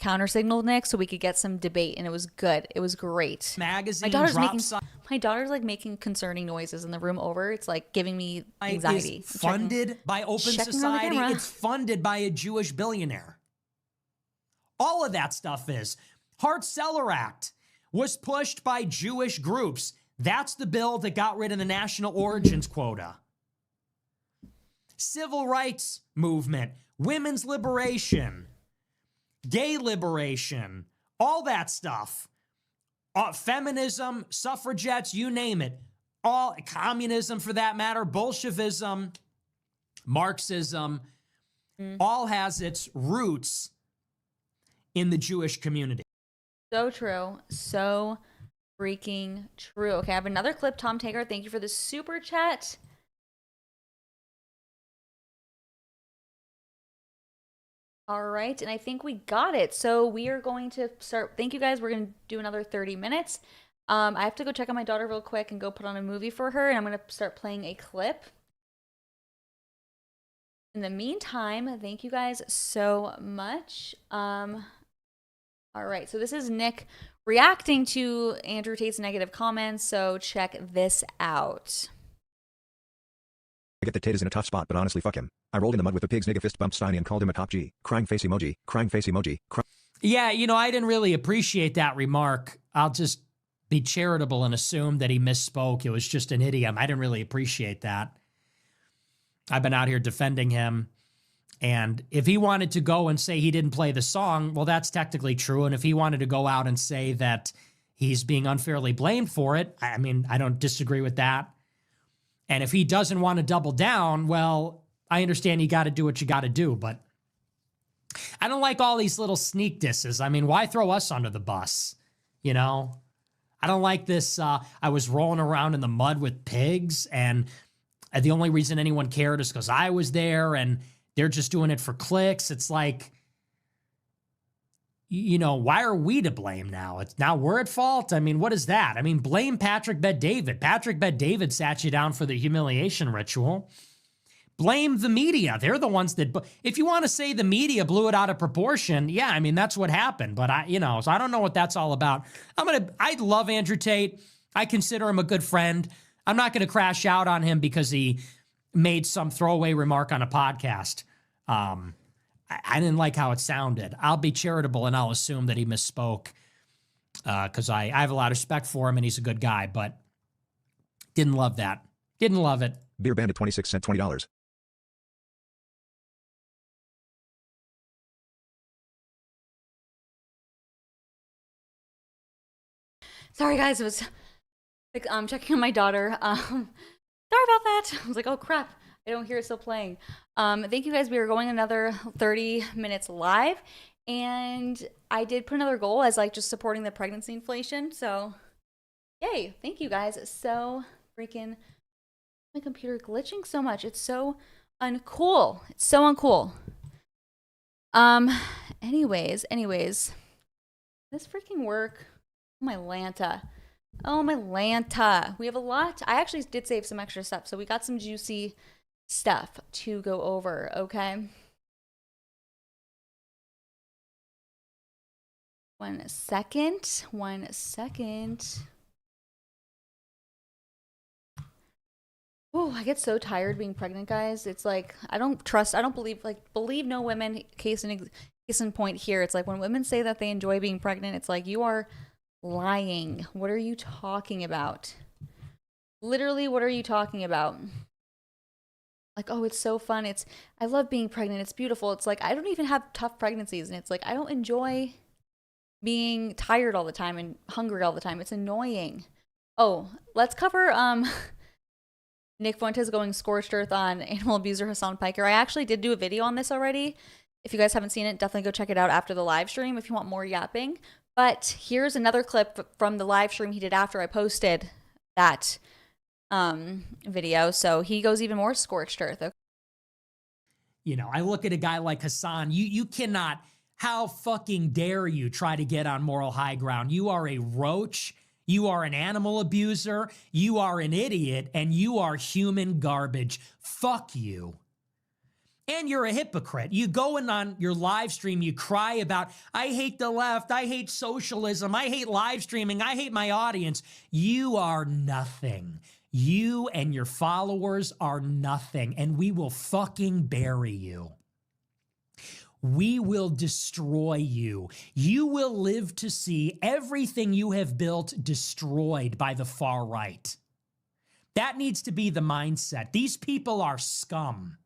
S1: counter-signaled Nick so we could get some debate, and it was good. It was great.
S6: Magazine
S1: My daughter's making concerning noises in the room over. It's like giving me anxiety.
S6: Is funded by Open Society. It's funded by a Jewish billionaire. All of that stuff is. Hart-Celler Act was pushed by Jewish groups. That's the bill that got rid of the national origins quota. Civil rights movement, women's liberation, gay liberation, all that stuff. Feminism, suffragettes, you name it. All communism for that matter, Bolshevism, Marxism, all has its roots in the Jewish community.
S1: So true. So freaking true. Okay, I have another clip. Tom Tager, thank you for the super chat. All right, and I think we got it. So we are going to start. Thank you guys. We're going to do another 30 minutes. I have to go check on my daughter real quick and go put on a movie for her, and I'm going to start playing a clip. In the meantime, thank you guys so much. All right, so this is Nick reacting to Andrew Tate's negative comments, so check this out.
S7: I get that Tate is in a tough spot, but honestly, fuck him. I rolled in the mud with the pig's nigga fist bump Steiny and called him a top G. Crying face emoji. Crying face emoji.
S6: Yeah, you know, I didn't really appreciate that remark. I'll just be charitable and assume that he misspoke. It was just an idiom. I didn't really appreciate that. I've been out here defending him. And if he wanted to go and say he didn't play the song, well, that's technically true. And if he wanted to go out and say that he's being unfairly blamed for it, I mean, I don't disagree with that. And if he doesn't want to double down, well, I understand you got to do what you got to do. But I don't like all these little sneak disses. I mean, why throw us under the bus? You know, I don't like this. I was rolling around in the mud with pigs, and the only reason anyone cared is because I was there, and they're just doing it for clicks. It's like, you know, why are we to blame now? It's now we're at fault. I mean, what is that? I mean, blame Patrick Bet-David. Patrick Bet-David sat you down for the humiliation ritual. Blame the media. They're the ones that, if you want to say the media blew it out of proportion, yeah, I mean, that's what happened. But so I don't know what that's all about. I love Andrew Tate. I consider him a good friend. I'm not going to crash out on him because he made some throwaway remark on a podcast. I didn't like how it sounded. I'll be charitable and I'll assume that he misspoke because I have a lot of respect for him and he's a good guy, but didn't love that. Didn't love it.
S7: Beer Bandit 26 cent $20.
S1: Sorry, guys. It was checking on my daughter. Sorry about that. I was like, oh, crap. I don't hear it still playing. Thank you guys. We are going another 30 minutes live. And I did put another goal as like just supporting the pregnancy inflation. So yay. Thank you guys. So freaking, my computer glitching so much. It's so uncool. It's so uncool. Anyways, this freaking work. Oh, my Lanta. Oh, my Lanta. We have a lot. I actually did save some extra stuff. So we got some juicy stuff to go over. Okay. 1 second. 1 second. Oh, I get so tired being pregnant, guys. It's like I don't believe no women. Case in point here. It's like when women say that they enjoy being pregnant, it's like you are lying. What are you talking about? Literally, what are you talking about? Like, oh, it's so fun. I love being pregnant. It's beautiful. It's like I don't even have tough pregnancies, and it's like I don't enjoy being tired all the time and hungry all the time. It's annoying. Oh, let's cover Nick Fuentes going scorched earth on animal abuser Hassan Piker. I actually did do a video on this already. If you guys haven't seen it, definitely go check it out after the live stream if you want more yapping. But here's another clip from the live stream he did after I posted that video. So he goes even more scorched earth. Okay?
S6: You know, I look at a guy like Hassan. You cannot, how fucking dare you try to get on moral high ground? You are a roach. You are an animal abuser, you are an idiot, and you are human garbage. Fuck you. And you're a hypocrite. You go in on your live stream, you cry about, I hate the left, I hate socialism, I hate live streaming, I hate my audience. You are nothing. You and your followers are nothing, and we will fucking bury you. We will destroy you. You will live to see everything you have built destroyed by the far right. That needs to be the mindset. These people are scum.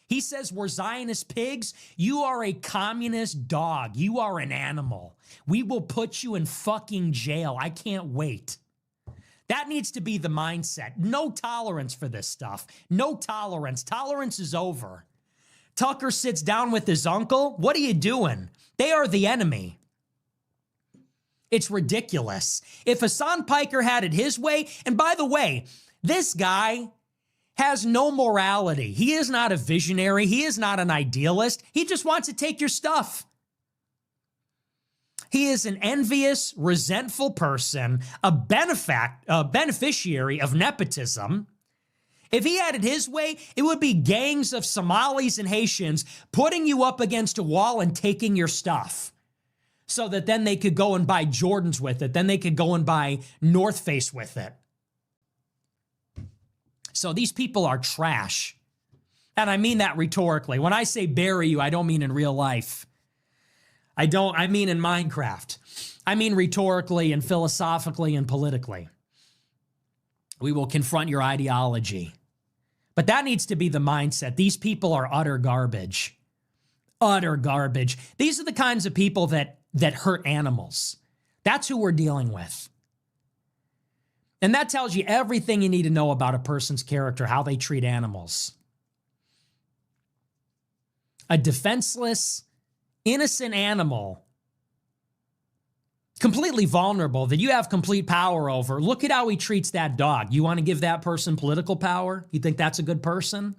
S6: He says we're Zionist pigs. You are a communist dog. You are an animal. We will put you in fucking jail. I can't wait. That needs to be the mindset. No tolerance for this stuff. No tolerance. Tolerance is over. Tucker sits down with his uncle. What are you doing? They are the enemy. It's ridiculous. If Hassan Piker had it his way, and by the way, this guy has no morality. He is not a visionary. He is not an idealist. He just wants to take your stuff. He is an envious, resentful person, a beneficiary of nepotism. If he had it his way, it would be gangs of Somalis and Haitians putting you up against a wall and taking your stuff so that then they could go and buy Jordans with it. Then they could go and buy North Face with it. So these people are trash. And I mean that rhetorically. When I say bury you, I don't mean in real life. I mean in Minecraft. I mean rhetorically and philosophically and politically. We will confront your ideology. But that needs to be the mindset. These people are utter garbage. Utter garbage. These are the kinds of people that hurt animals. That's who we're dealing with. And that tells you everything you need to know about a person's character, how they treat animals. A defenseless, innocent animal, completely vulnerable, that you have complete power over. Look at how he treats that dog. You want to give that person political power? You think that's a good person?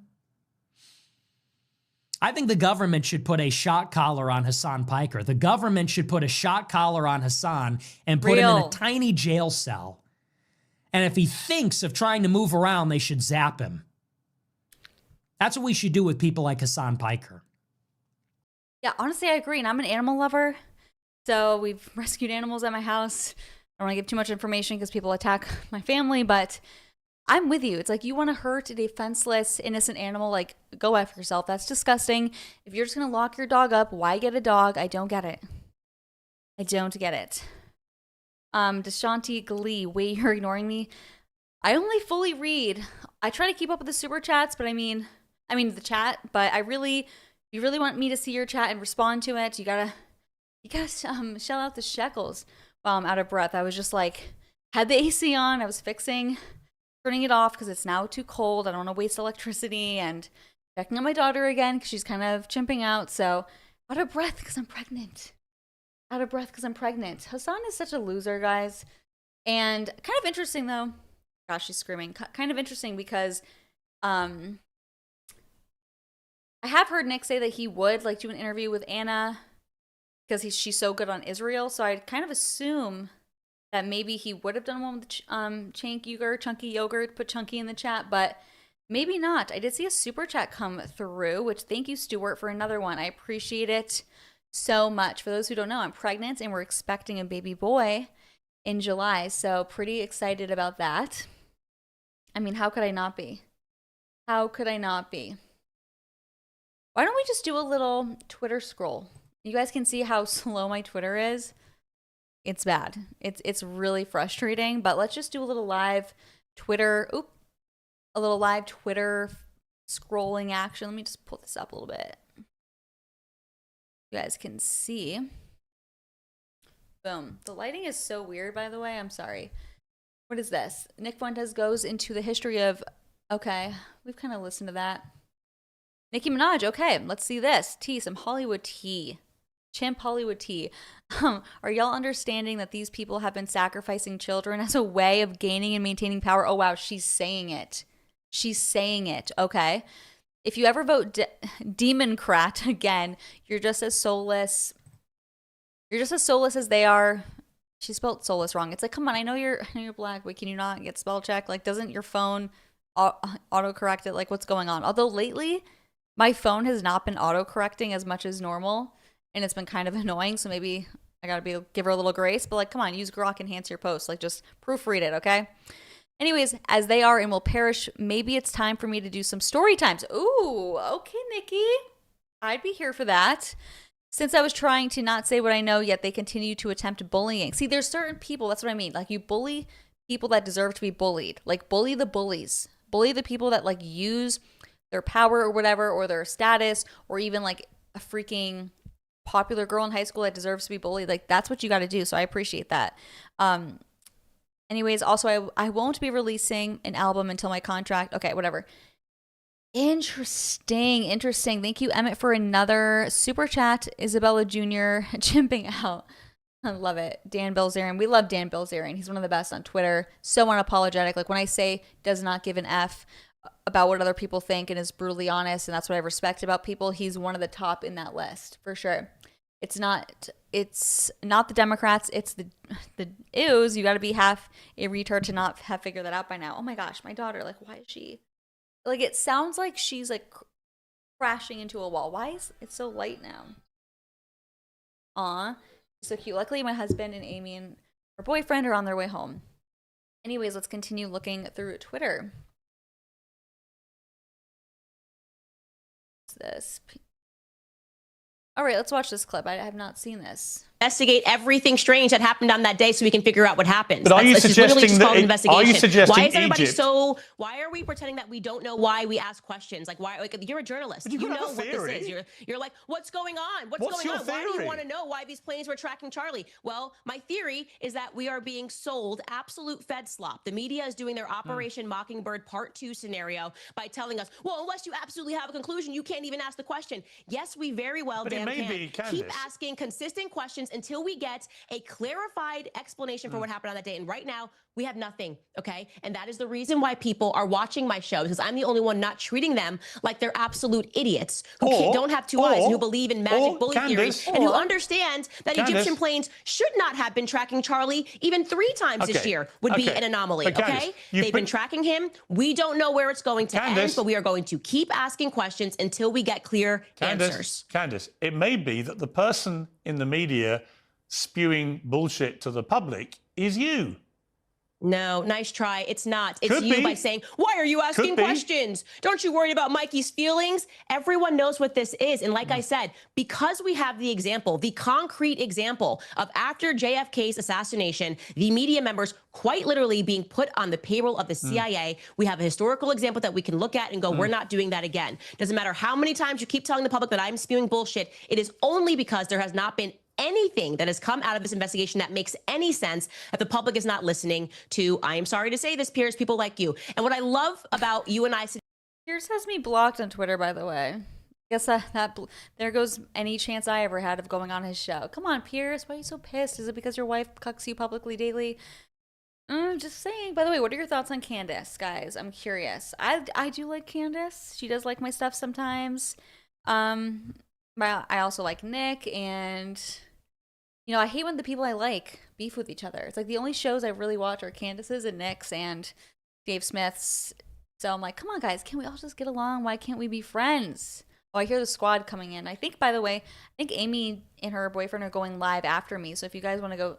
S6: I think the government should put a shock collar on Hassan Piker. The government should put a shock collar on Hassan and put him in a tiny jail cell. And if he thinks of trying to move around, they should zap him. That's what we should do with people like Hassan Piker.
S1: Yeah, honestly, I agree. And I'm an animal lover. So we've rescued animals at my house. I don't want to give too much information because people attack my family, but I'm with you. It's like you want to hurt a defenseless, innocent animal, like go after yourself. That's disgusting. If you're just going to lock your dog up, why get a dog? I don't get it. I don't get it. Deshanti Glee, wait, you're ignoring me. I only fully read. I try to keep up with the super chats, but I mean the chat, but if you really want me to see your chat and respond to it, you gotta shell out the shekels. Wow, I'm out of breath. I was just like, had the AC on. I was fixing turning it off because it's now too cold. I don't want to waste electricity, and checking on my daughter again because she's kind of chimping out. So out of breath because I'm pregnant. Out of breath because I'm pregnant. Hassan is such a loser, guys. And kind of interesting though. Gosh, she's screaming. Kind of interesting because I have heard Nick say that he would like do an interview with Anna because she's so good on Israel. So I kind of assume that maybe he would have done one with chunky yogurt, put chunky in the chat, but maybe not. I did see a super chat come through, which thank you, Stuart, for another one. I appreciate it so much. For those who don't know, I'm pregnant and we're expecting a baby boy in July. So pretty excited about that. I mean, how could I not be? How could I not be? Why don't we just do a little Twitter scroll? You guys can see how slow my Twitter is. It's bad. It's really frustrating, but let's just do a little live Twitter. A little live Twitter scrolling action. Let me just pull this up a little bit. You guys can see. Boom. The lighting is so weird, by the way. I'm sorry. What is this? Nick Fuentes goes into the history of... Okay, we've kind of listened to that. Nicki Minaj. Okay, let's see this. Tea, some Hollywood tea. Chimp Hollywood tea. Are y'all understanding that these people have been sacrificing children as a way of gaining and maintaining power? Oh, wow, she's saying it. She's saying it. Okay. If you ever vote Democrat again, you're just as soulless. You're just as soulless as they are. She spelled soulless wrong. It's like, come on, I know you're black, but can you not get spell check? Like, doesn't your phone autocorrect it? Like, what's going on? Although lately, my phone has not been autocorrecting as much as normal, and it's been kind of annoying. So maybe I gotta give her a little grace. But like, come on, use Grok, enhance your post. Like, just proofread it, okay? Anyways, as they are and will perish, maybe it's time for me to do some story times. Ooh, okay, Nikki. I'd be here for that. Since I was trying to not say what I know, yet they continue to attempt bullying. See, there's certain people, that's what I mean. Like, you bully people that deserve to be bullied. Like, bully the bullies. Bully the people that, like, use their power or whatever, or their status, or even, like, a freaking popular girl in high school that deserves to be bullied. Like, that's what you got to do. So I appreciate that. Anyways, also, I won't be releasing an album until my contract. Okay, whatever. Interesting. Thank you, Emmett, for another super chat. Isabella Jr. chimping out. I love it. Dan Bilzerian. We love Dan Bilzerian. He's one of the best on Twitter. So unapologetic. Like, when I say does not give an F about what other people think and is brutally honest, and that's what I respect about people, he's one of the top in that list, for sure. It's not the Democrats, it's the ews. You got to be half a retard to not have figured that out by now. Oh my gosh, my daughter, like, why is she, like, it sounds like she's like crashing into a wall. Why is it so light now? Aw, so cute. Luckily, my husband and Amy and her boyfriend are on their way home. Anyways, let's continue looking through Twitter. What's this? All right, let's watch this clip. I have not seen this.
S8: Investigate everything strange that happened on that day so we can figure out what happened.
S4: But are you suggesting that? Are you suggesting
S8: why is everybody
S4: Egypt?
S8: so? Why are we pretending that we don't know why we ask questions? Like, why? Like, you're a journalist.
S4: But you
S8: know
S4: have a
S8: what this
S4: theory.
S8: is. You're like, what's going on? What's
S4: What's
S8: going
S4: your
S8: on? Why do
S4: theory?
S8: you want to know why these planes were tracking Charlie? Well, my theory is that we are being sold absolute Fed slop. The media is doing their Operation Mockingbird Part 2 scenario by telling us, well, unless you absolutely have a conclusion, you can't even ask the question. Yes, we very well
S4: But it
S8: damn
S4: may
S8: can.
S4: be, Candace.
S8: Keep asking consistent questions until we get a clarified explanation for what happened on that day. And right now, we have nothing, okay? And that is the reason why people are watching my show, because I'm the only one not treating them like they're absolute idiots who don't have two eyes and who believe in magic bully theory and who understand that Egyptian planes should not have been tracking Charlie even 3 times this year would be an anomaly,
S4: But Candace,
S8: okay? They've been tracking him. We don't know where it's going to end, but we are going to keep asking questions until we get clear answers.
S4: Candace, it may be that the person in the media spewing bullshit to the public is you.
S8: No, nice try. It's not. It's
S4: Could
S8: you
S4: be.
S8: by saying, why are you asking questions? Don't you worry about Mikey's feelings? Everyone knows what this is. And like I said, because we have the example, the concrete example of after JFK's assassination, the media members quite literally being put on the payroll of the CIA, we have a historical example that we can look at and go, we're not doing that again. Doesn't matter how many times you keep telling the public that I'm spewing bullshit. It is only because there has not been anything that has come out of this investigation that makes any sense if the public is not listening to, I am sorry to say this, Piers, people like you. And what I love about you and I...
S1: Piers has me blocked on Twitter, by the way. Guess that there goes any chance I ever had of going on his show. Come on, Piers, why are you so pissed? Is it because your wife cucks you publicly daily? Just saying. By the way, what are your thoughts on Candace, guys? I'm curious. I do like Candace. She does like my stuff sometimes. But I also like Nick, and you know, I hate when the people I like beef with each other. It's like the only shows I really watch are Candace's and Nick's and Dave Smith's. So I'm like, come on, guys, can we all just get along? Why can't we be friends? Oh, I hear the squad coming in. I think, by the way, I think Amy and her boyfriend are going live after me. So if you guys want to go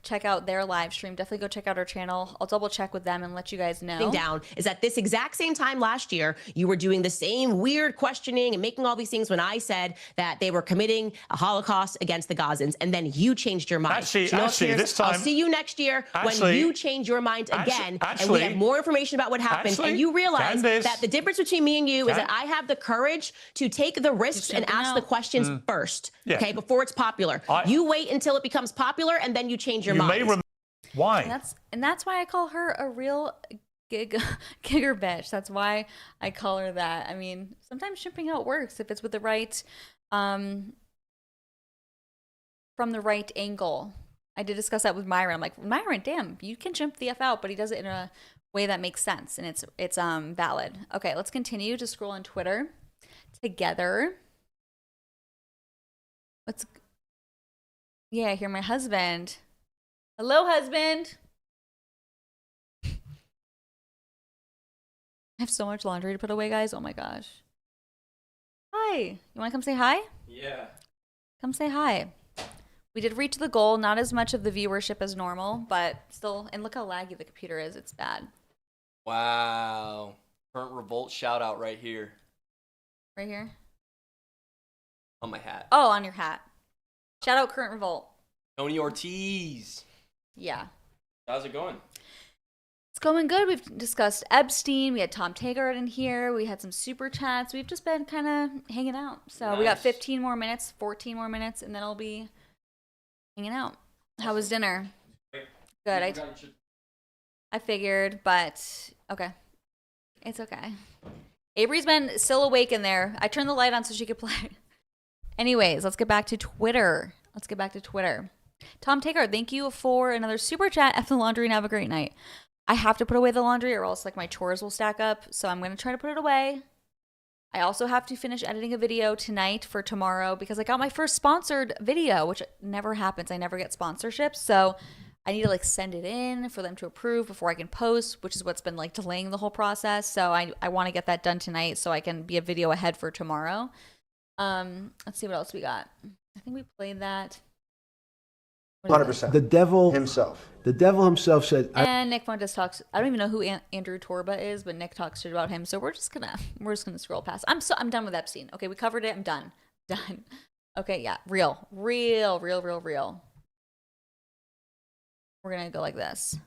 S1: check out their live stream, definitely go check out our channel. I'll double check with them and let you guys know.
S8: Down is at this exact same time last year, you were doing the same weird questioning and making all these things when I said that they were committing a Holocaust against the Gazans, and then you changed your mind.
S4: Actually, this time,
S8: I'll see you next year when you change your mind again, and we have more information about what happened, and you realize that the difference between me and you is that I have the courage to take the risks and ask the questions first, okay, before it's popular. You wait until it becomes popular, and then you change your mind.
S4: Why?
S1: And that's why I call her a real gigger bitch. That's why I call her that. I mean, sometimes shipping out works if it's with the right, from the right angle. I did discuss that with Myron. I'm like, Myron, damn, you can chimp the F out, but he does it in a way that makes sense and it's valid. Okay, let's continue to scroll on Twitter together. Yeah, I hear my husband. Hello, husband. I have so much laundry to put away, guys. Oh my gosh. Hi. You want to come say hi?
S9: Yeah.
S1: Come say hi. We did reach the goal. Not as much of the viewership as normal, but still. And look how laggy the computer is. It's bad.
S9: Wow. Current revolt shout out right here.
S1: Right here?
S9: On my hat.
S1: Oh, on your hat. Shout out Current Revolt.
S9: Tony Ortiz.
S1: Yeah.
S9: How's it going?
S1: It's going good. We've discussed Epstein. We had Tom Taggart in here. We had some super chats. We've just been kind of hanging out. So we got 15 more minutes, 14 more minutes, and then I'll be hanging out. How was dinner? Good. I figured, but okay. It's okay. Avery's been still awake in there. I turned the light on so she could play. Anyways, let's get back to Twitter. Tom Taggart, thank you for another super chat. F the laundry and have a great night. I have to put away the laundry or else like my chores will stack up. So I'm going to try to put it away. I also have to finish editing a video tonight for tomorrow because I got my first sponsored video, which never happens. I never get sponsorships. So I need to like send it in for them to approve before I can post, which is what's been like delaying the whole process. So I want to get that done tonight so I can be a video ahead for tomorrow. Let's see what else we got. I think we played that.
S10: 100%. The devil himself. The devil himself said.
S1: And Nick Fuentes talks. I don't even know who Andrew Torba is, but Nick talks shit about him. So we're just gonna scroll past. I'm done with Epstein. Okay, we covered it. I'm done. Okay, yeah, real. We're gonna go like this.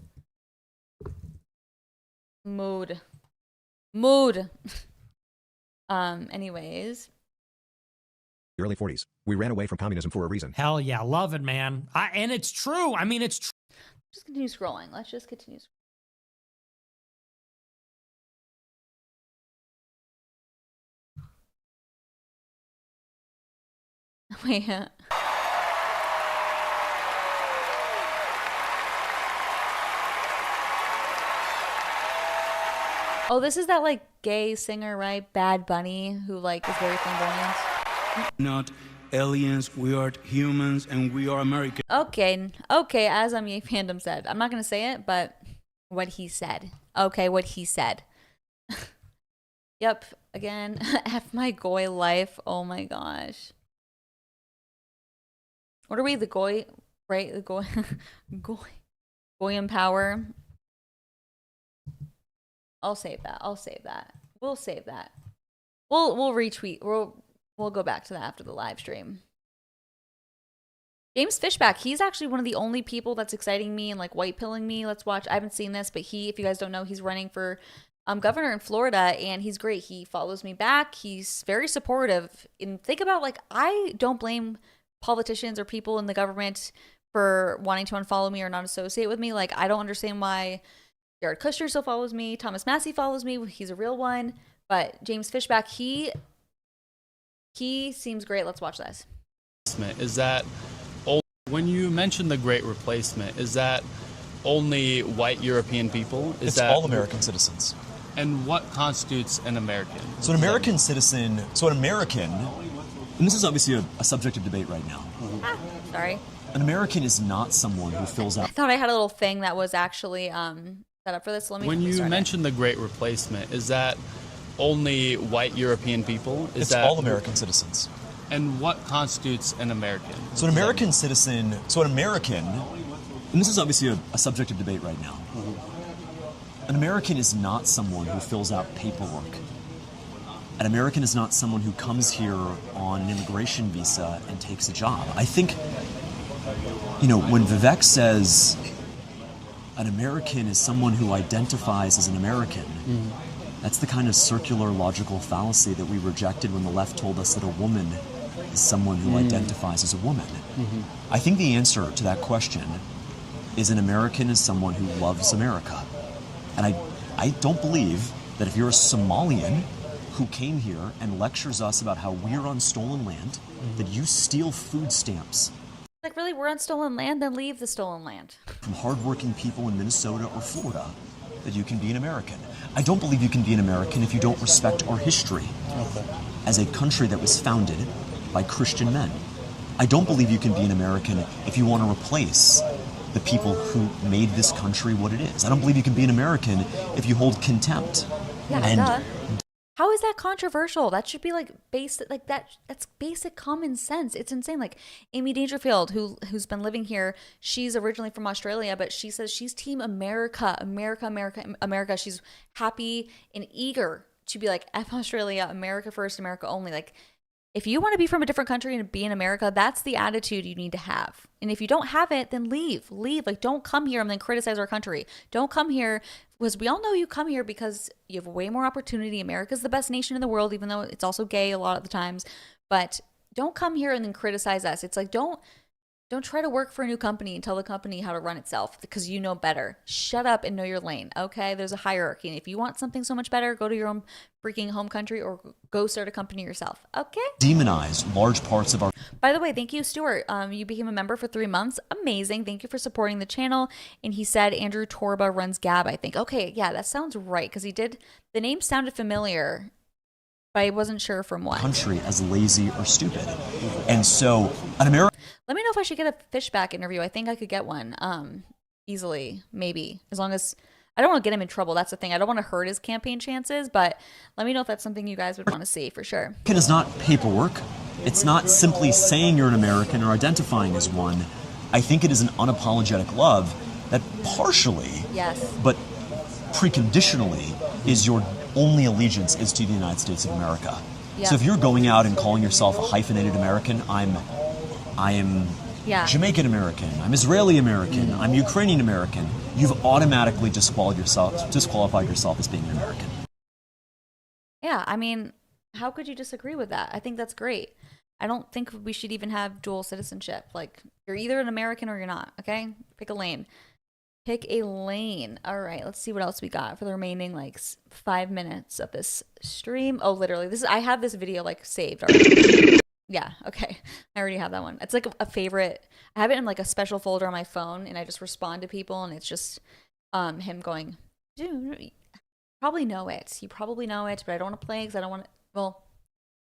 S1: Mood. Anyways.
S7: The early 40s. We ran away from communism for a reason.
S6: Hell yeah, love it, man. And it's true. I mean, it's true.
S1: Just continue scrolling. Let's just continue. Wait. Oh, this is that like gay singer, right? Bad Bunny, who like is very flamboyant.
S11: Not aliens, we are humans, and we are American.
S1: Okay, as Ye Fandom said. I'm not going to say it, but what he said. Okay, what he said. Yep, again, F my goy life. Oh my gosh. What are we, the goy, right? The goy, goy in power. I'll save that. We'll save that. We'll retweet. We'll go back to that after the live stream. James Fishback, he's actually one of the only people that's exciting me and like white pilling me. Let's watch. I haven't seen this, but if you guys don't know, he's running for governor in Florida, and he's great. He follows me back. He's very supportive. And think about, like, I don't blame politicians or people in the government for wanting to unfollow me or not associate with me. Like, I don't understand why Jared Kushner still follows me. Thomas Massey follows me. He's a real one. But James Fishback, he seems great. Let's watch this.
S12: Is that when you mention the Great Replacement, is that only white European people?
S13: It's all American citizens.
S12: And what constitutes an American?
S13: So an American citizen, and this is obviously a subject of debate right now.
S1: Sorry.
S13: An American is not someone who fills out.
S1: I thought I had a little thing that was actually set up for this.
S12: When you mention the Great Replacement, is that only white European people?
S13: It's all American citizens.
S12: And what constitutes an American?
S13: So an American citizen, and this is obviously a subject of debate right now. An American is not someone who fills out paperwork. An American is not someone who comes here on an immigration visa and takes a job. I think, when Vivek says an American is someone who identifies as an American, that's the kind of circular logical fallacy that we rejected when the left told us that a woman is someone who identifies as a woman. I think the answer to that question is an American is someone who loves America. And I don't believe that if you're a Somalian who came here and lectures us about how we're on stolen land, that you steal food stamps.
S1: Like, really, we're on stolen land? Then leave the stolen land.
S13: From hardworking people in Minnesota or Florida, that you can be an American. I don't believe you can be an American if you don't respect our history as a country that was founded by Christian men. I don't believe you can be an American if you want to replace the people who made this country what it is. I don't believe you can be an American if you hold contempt.
S1: Yeah, How is that controversial? That should be like basic, like that's basic common sense. It's insane. Like Amy Dangerfield, who's been living here, she's originally from Australia, but she says she's team America, America, America, America. She's happy and eager to be like, F Australia, America first, America only. Like, if you want to be from a different country and be in America, that's the attitude you need to have. And if you don't have it, then leave. Like, don't come here and then criticize our country. Don't come here, because we all know you come here because you have way more opportunity. America's the best nation in the world, even though it's also gay a lot of the times. But don't come here and then criticize us. It's like, don't try to work for a new company and tell the company how to run itself because you know better. Shut up and know your lane, okay? There's a hierarchy. And if you want something so much better, go to your own freaking home country or go start a company yourself, okay?
S13: Demonize large parts of our...
S1: By the way, thank you, Stuart. You became a member for 3 months. Amazing. Thank you for supporting the channel. And he said Andrew Torba runs Gab, I think. Okay, yeah, that sounds right because he did... The name sounded familiar, but I wasn't sure from what.
S13: Country as lazy or stupid. And so, an American...
S1: Let me know if I should get a Fishback interview. I think I could get one easily, maybe. As long as... I don't want to get him in trouble. That's the thing. I don't want to hurt his campaign chances, but let me know if that's something you guys would want to see for sure.
S13: American is not paperwork. It's not simply saying you're an American or identifying as one. I think it is an unapologetic love that partially, but preconditionally, is your only allegiance is to the United States of America.
S1: Yep.
S13: So if you're going out and calling yourself a hyphenated American, I am Jamaican American, I'm Israeli American, I'm Ukrainian American, you've automatically disqualified yourself as being an American.
S1: Yeah, I mean, how could you disagree with that? I think that's great. I don't think we should even have dual citizenship. Like, you're either an American or you're not, okay? Pick a lane. Pick a lane. All right, let's see what else we got for the remaining, 5 minutes of this stream. Oh, literally, I have this video, saved already. Yeah, okay. I already have that one. It's like a favorite. I have it in a special folder on my phone, and I just respond to people, and it's just him going, dude, you probably know it. You probably know it, but I don't want to play because I don't want to. Well,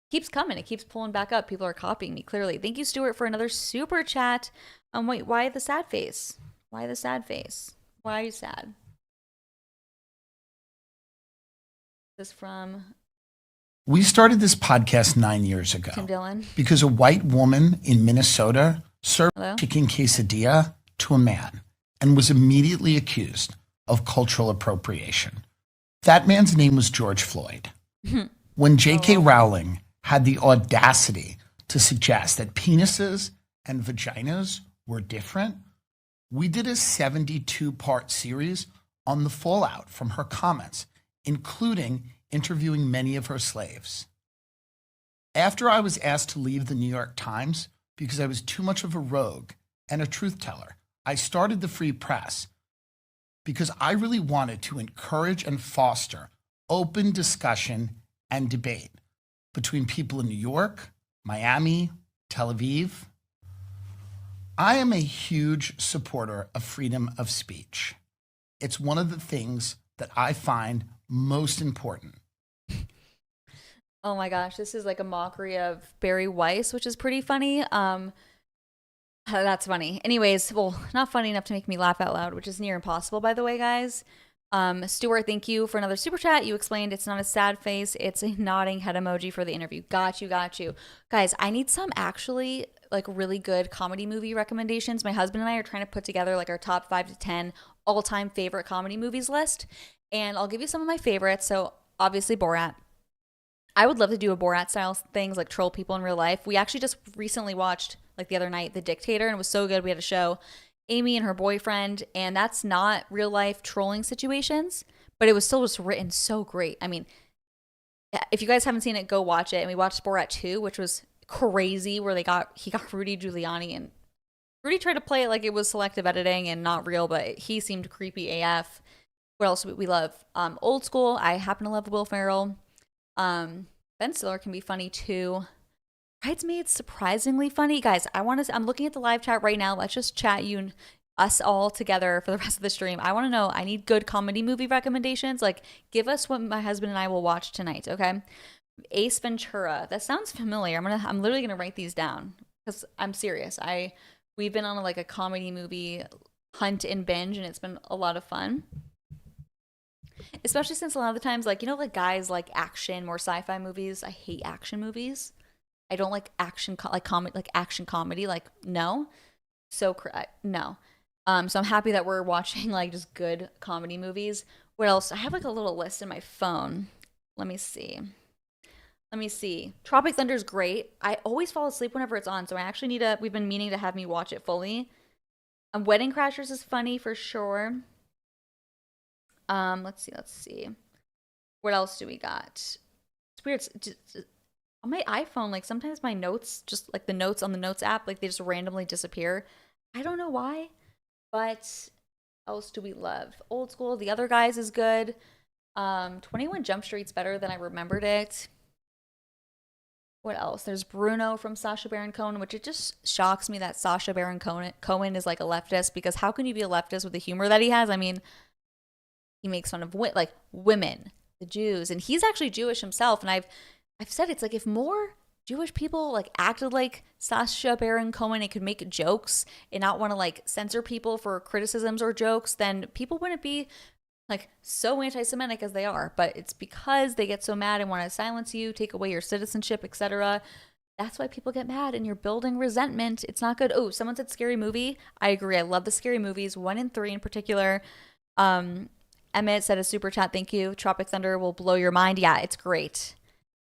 S1: it keeps coming. It keeps pulling back up. People are copying me, clearly. Thank you, Stuart, for another super chat. Wait, why the sad face? Why the sad face? Why are you sad? This from...
S14: We started this podcast 9 years ago
S1: Tim Dillon.
S14: Because a white woman in Minnesota served
S1: Hello?
S14: chicken quesadilla to a man and was immediately accused of cultural appropriation. That man's name was George Floyd. When J.K. Rowling had the audacity to suggest that penises and vaginas were different, we did a 72-part series on the fallout from her comments, including interviewing many of her slaves. After I was asked to leave the New York Times because I was too much of a rogue and a truth teller. I started the Free Press because I really wanted to encourage and foster open discussion and debate between people in New York, Miami, Tel Aviv. I am a huge supporter of freedom of speech. It's one of the things that I find most important.
S1: Oh my gosh, this is like a mockery of Barry Weiss, which is pretty funny. That's funny. Anyways, well, not funny enough to make me laugh out loud, which is near impossible, by the way, guys. Stuart, thank you for another super chat. You explained it's not a sad face, it's a nodding head emoji for the interview. Got you. Guys, I need some actually like really good comedy movie recommendations. My husband and I are trying to put together like our top 5 to 10 all-time favorite comedy movies list. And I'll give you some of my favorites. So obviously Borat. I would love to do a Borat style things like troll people in real life. We actually just recently watched like the other night The Dictator, and it was so good. We had a show Amy and her boyfriend, and that's not real life trolling situations, but it was still just written so great. I mean, if you guys haven't seen it, go watch it. And we watched Borat 2, which was crazy, where he got Rudy Giuliani, and Rudy tried to play it like it was selective editing and not real, but he seemed creepy AF. What else we love? Old School. I happen to love Will Ferrell. Ben Stiller can be funny too. Bridesmaids, surprisingly funny. Guys, I'm looking at the live chat right now. Let's just chat you and us all together for the rest of the stream. I want to know, I need good comedy movie recommendations. Like, give us what my husband and I will watch tonight, okay? Ace Ventura. That sounds familiar. I'm literally gonna write these down because I'm serious. We've been on a comedy movie hunt and binge, and it's been a lot of fun. Especially since a lot of the times, like guys like action, more sci-fi movies. I hate action movies. I don't like action action comedy. Like, no. So no. So I'm happy that we're watching like just good comedy movies. What else? I have like a little list in my phone. Let me see. Tropic Thunder is great. I always fall asleep whenever it's on, so I actually we've been meaning to have me watch it fully. Wedding Crashers is funny for sure. Let's see. What else do we got? It's weird. On my iPhone, like sometimes my notes, just like the notes on the Notes app, like they just randomly disappear. I don't know why, but what else do we love? Old School, The Other Guys is good. 21 Jump Street's better than I remembered it. What else? There's Bruno from Sacha Baron Cohen, which it just shocks me that Sacha Baron Cohen is like a leftist, because how can you be a leftist with the humor that he has? I mean, he makes fun of women, the Jews, and he's actually Jewish himself. And I've said it's like if more Jewish people like acted like Sacha Baron Cohen and could make jokes and not want to like censor people for criticisms or jokes, then people wouldn't be like so anti-Semitic as they are. But it's because they get so mad and want to silence you, take away your citizenship, etc. That's why people get mad, and you're building resentment. It's not good. Oh, someone said Scary Movie. I agree. I love the Scary Movies, 1 and 3 in particular. Emmett said a super chat, thank you. Tropic Thunder will blow your mind. Yeah, it's great.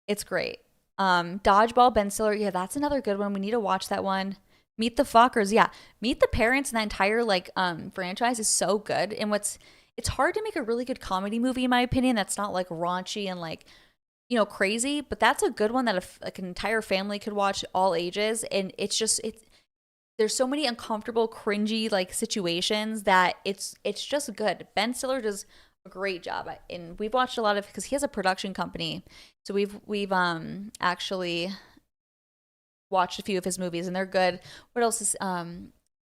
S1: It's great. Dodgeball, Ben Stiller. Yeah, that's another good one. We need to watch that one. Meet the Fockers. Yeah, Meet the Parents and that entire franchise is so good. And it's hard to make a really good comedy movie, in my opinion, that's not like raunchy and crazy. But that's a good one that an entire family could watch, all ages. And there's so many uncomfortable, cringy situations that it's just good. Ben Stiller does a great job, and we've watched a lot of, because he has a production company, so we've actually watched a few of his movies, and they're good. What else is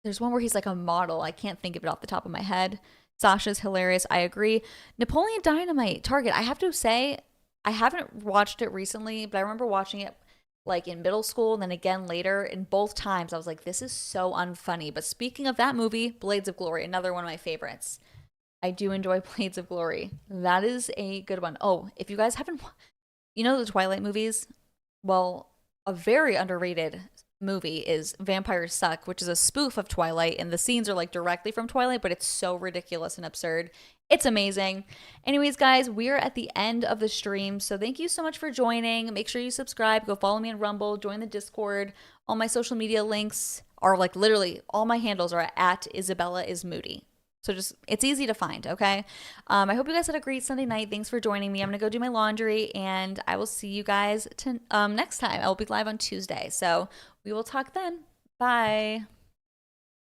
S1: there's one where he's like a model. I can't think of it off the top of my head. Sasha's hilarious. I agree. Napoleon Dynamite, Target. I have to say, I haven't watched it recently, but I remember watching it like in middle school and then again later, and both times I was like, this is so unfunny. But speaking of that movie, Blades of Glory, another one of my favorites. I do enjoy Blades of Glory. That is a good one. Oh, if you guys haven't, the Twilight movies? Well, a very underrated movie is Vampires Suck, which is a spoof of Twilight, and the scenes are like directly from Twilight, but it's so ridiculous and absurd. It's amazing. Anyways, guys, we're at the end of the stream, so thank you so much for joining. Make sure you subscribe, go follow me on Rumble, join the Discord. All my social media links are literally all my handles are at Isabella is Moody. So just, it's easy to find, okay? I hope you guys had a great Sunday night. Thanks for joining me. I'm going to go do my laundry, and I will see you guys next time. I will be live on Tuesday. So we will talk then. Bye.